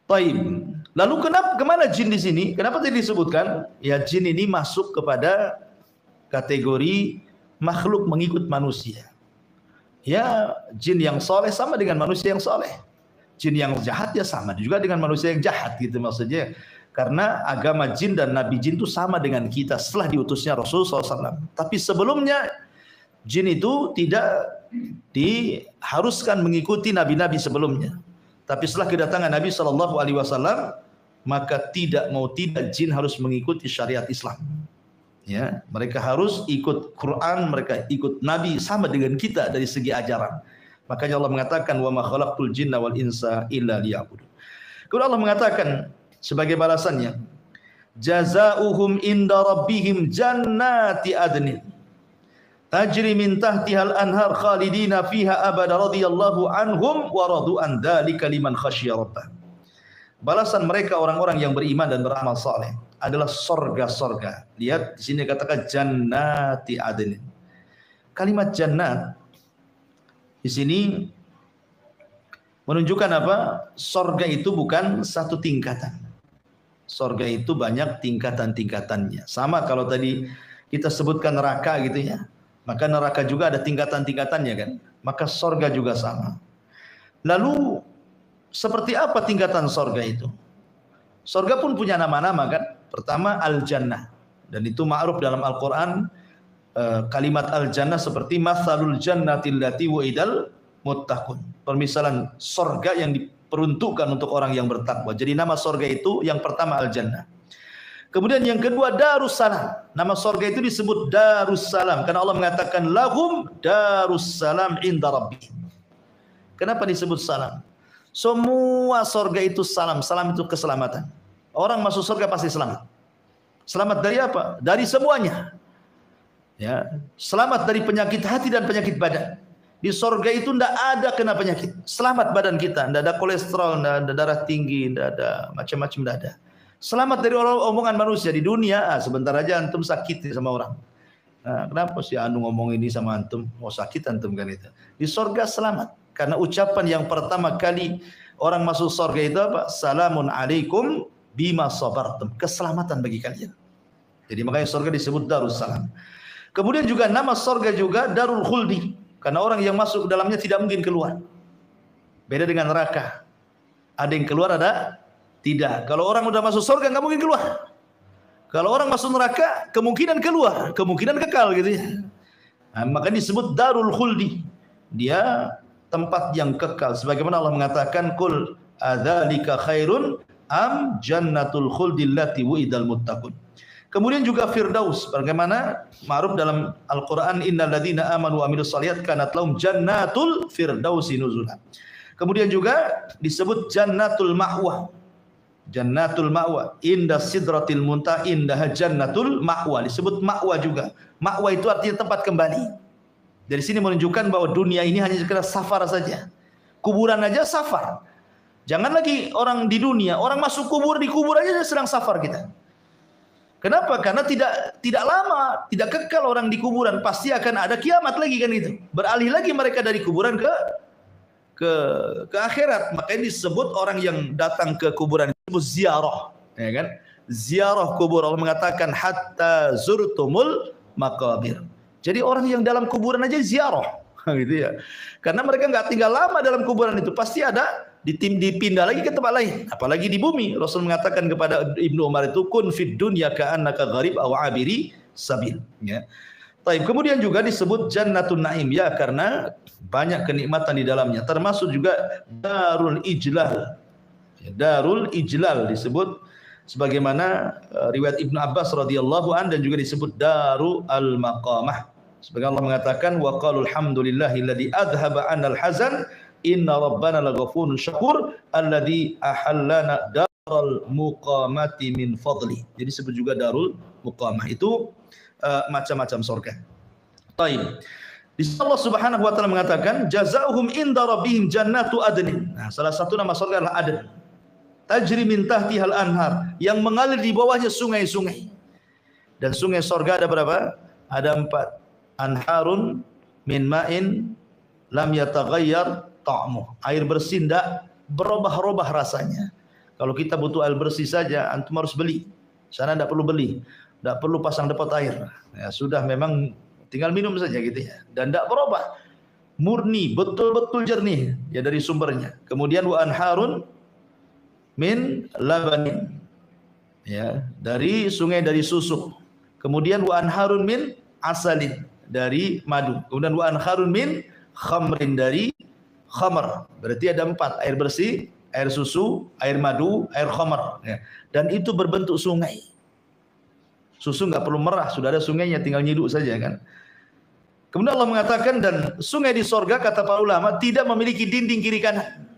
Taib. Lalu kemana jin di sini? Kenapa tadi disebutkan? Ya, jin ini masuk kepada kategori makhluk mengikut manusia. Ya, jin yang soleh sama dengan manusia yang soleh. Jin yang jahat ya sama juga dengan manusia yang jahat, gitu maksudnya. Karena agama jin dan nabi jin itu sama dengan kita setelah diutusnya Rasul SAW. Tapi sebelumnya jin itu tidak diharuskan mengikuti nabi-nabi sebelumnya. Tapi setelah kedatangan Nabi SAW, maka tidak jin harus mengikuti syariat Islam. Ya, mereka harus ikut Quran, mereka ikut Nabi sama dengan kita dari segi ajaran. Makanya Allah mengatakan wa ma khalaqtul jinna wal insa illa liya'budun. Kemudian Allah mengatakan sebagai balasannya, jazaohum inda rabbihim jannati adnin tajri min tahtihal anhar khalidina fiha abada radhiyallahu anhum wa radu an dzalika liman khasyiya rabbah. Balasan mereka orang-orang yang beriman dan beramal saleh adalah sorga-sorga. Lihat di sini katakan jannati adnin. Kalimat jannat di sini menunjukkan apa? Sorga itu bukan satu tingkatan. Sorga itu banyak tingkatan-tingkatannya. Sama kalau tadi kita sebutkan neraka gitu ya. Maka neraka juga ada tingkatan-tingkatannya kan. Maka sorga juga sama. Lalu seperti apa tingkatan sorga itu? Sorga pun punya nama-nama kan. Pertama al-jannah, dan itu ma'ruf dalam Al-Quran. Kalimat al-jannah seperti mathalul jannatil lati wa'idal muttaqun, permisalan sorga yang diperuntukkan untuk orang yang bertakwa. Jadi nama sorga itu yang pertama al-jannah. Kemudian yang kedua Darussalam. Nama sorga itu disebut Darussalam karena Allah mengatakan lahum Darussalam inda rabbihim. Kenapa disebut salam? Semua sorga itu salam. Salam itu keselamatan. Orang masuk surga pasti selamat. Selamat dari apa? Dari semuanya. Ya, selamat dari penyakit hati dan penyakit badan. Di surga itu tidak ada kena penyakit. Selamat badan kita, tidak ada kolesterol, tidak ada darah tinggi, tidak ada macam-macam, tidak ada. Selamat dari omongan manusia di dunia. Sebentar aja antum sakit sama orang. Nah, kenapa si anu ngomong ini sama antum? Mau sakit antum kan itu. Di sorga selamat. Karena ucapan yang pertama kali orang masuk sorga itu apa? Salamun alaikum bima sabartum. Keselamatan bagi kalian. Jadi makanya sorga disebut Darussalam. Kemudian juga nama sorga juga Darul Khuldi. Karena orang yang masuk ke dalamnya tidak mungkin keluar. Beda dengan neraka. Ada yang keluar, ada tidak. Kalau orang udah masuk sorga nggak mungkin keluar. Kalau orang masuk neraka kemungkinan keluar, kemungkinan kekal gitu ya. Nah, makanya disebut Darul Khuldi. Dia tempat yang kekal. Sebagaimana Allah mengatakan, "Qul adzalika khairun am jannatul khuldi allati wu'idal muttaqun." Kemudian juga Firdaus, bagaimana ma'ruf dalam Al-Qur'an, innal ladzina amanu wa amilus shalihat kanat lahum jannatul firdausi nuzula. Kemudian juga disebut Jannatul Ma'wa. Jannatul Ma'wa, inda sidratil muntaha indaha jannatul ma'wa. Disebut ma'wa juga. Ma'wa itu artinya tempat kembali. Dari sini menunjukkan bahwa dunia ini hanya sekedar safar saja. Kuburan aja safar. Jangan lagi orang di dunia, orang masuk kubur, di kubur aja sedang safar kita. Kenapa? Karena tidak lama, tidak kekal orang di kuburan. Pasti akan ada kiamat lagi kan itu. Beralih lagi mereka dari kuburan ke akhirat. Makanya disebut orang yang datang ke kuburan disebut ziarah, ya kan? Ziarah kubur. Allah mengatakan hatta zurtumul maqabir. Jadi orang yang dalam kuburan aja ziarah, gitu ya. Karena mereka nggak tinggal lama dalam kuburan itu, pasti ada dipindah lagi ke tempat lain, apalagi di bumi. Rasul mengatakan kepada Ibnu Umar itu, kun fid dunya ka'annaka gharib aw abiri sabil, ya. Baik, kemudian juga disebut Jannatun Naim, ya, karena banyak kenikmatan di dalamnya, termasuk juga Darul Ijlal. Darul Ijlal disebut sebagaimana riwayat Ibnu Abbas radhiyallahu an, dan juga disebut Darul Maqamah. Sebagai Allah mengatakan, wa qalul hamdulillahilladzi adhaba 'anal hazan inna rabbana laghafurun syakur alladzi ahallana darul muqamati min fadli. Jadi disebut juga Darul Muqamah. Itu macam-macam surga. Baik. Di sini Allah Subhanahu wa taala mengatakan jazaohum inda rabbihim jannatu adnin. Nah, salah satu nama surga adalah Adn. Tajri min tahtihal anhar, yang mengalir di bawahnya sungai-sungai. Dan sungai surga ada berapa? Ada 4. Anharun min ma'in lam yataghayyar ta'muh. Air bersih tidak berubah-ubah rasanya. Kalau kita butuh air bersih saja, antum harus beli. Sana tidak perlu beli, tidak perlu pasang depot air. Ya, sudah memang tinggal minum saja gitu ya. Dan tidak berubah. Murni, betul-betul jernih ya dari sumbernya. Kemudian wa anharun min labanin. Ya, dari sungai dari susu. Kemudian wa anharun min asalin, dari madu. Kemudian wa anharun min khamrin, dari khamr. Berarti ada 4, air bersih, air susu, air madu, air khamr, ya. Dan itu berbentuk sungai. Susu nggak perlu merah, sudah ada sungainya, tinggal nyiduk saja kan. Kemudian Allah mengatakan, dan sungai di sorga, kata para ulama, tidak memiliki dinding kiri kanan.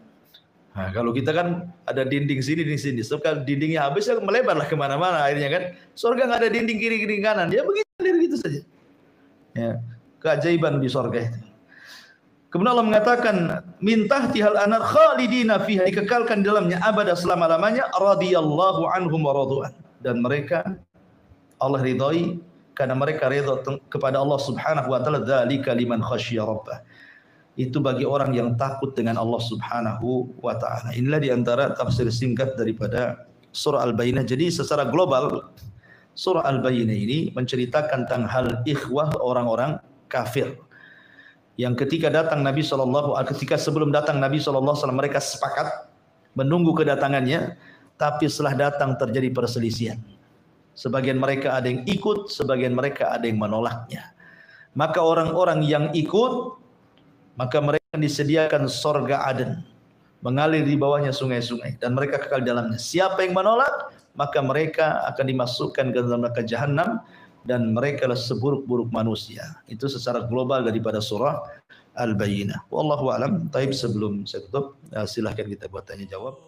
Nah, kalau kita kan ada dinding sini, dinding sini. So, kalau dindingnya habis, ya melebarlah kemana-mana akhirnya kan. Sorga nggak ada dinding kiri kanan, ya begitu saja. Ya, keajaiban di surga itu. Kemudian Allah mengatakan min tahtihal anar khalidina fiha, dikekalkan di dalamnya abada selama-lamanya, radhiyallahu anhum wa radu'an. Dan mereka Allah ridhai karena mereka ridha kepada Allah Subhanahu wa taala. Dzalika liman khasyya rabbah. Itu bagi orang yang takut dengan Allah Subhanahu wa taala. Inilah di antara tafsir singkat daripada surah Al-Bayyinah. Jadi secara global surah Al-Bayyinah ini menceritakan tentang hal ikhwah orang-orang kafir yang ketika sebelum datang Nabi SAW mereka sepakat menunggu kedatangannya, tapi setelah datang terjadi perselisihan. Sebagian mereka ada yang ikut, sebagian mereka ada yang menolaknya. Maka orang-orang yang ikut, maka mereka disediakan surga Aden, mengalir di bawahnya sungai-sungai, dan mereka kekal di dalamnya. Siapa yang menolak, maka mereka akan dimasukkan ke dalam neraka jahanam, dan mereka adalah seburuk-buruk manusia. Itu secara global daripada surah Al-Bayyinah. Wallahu a'lam. Taib, sebelum saya tutup, silahkan kita buat tanya jawab.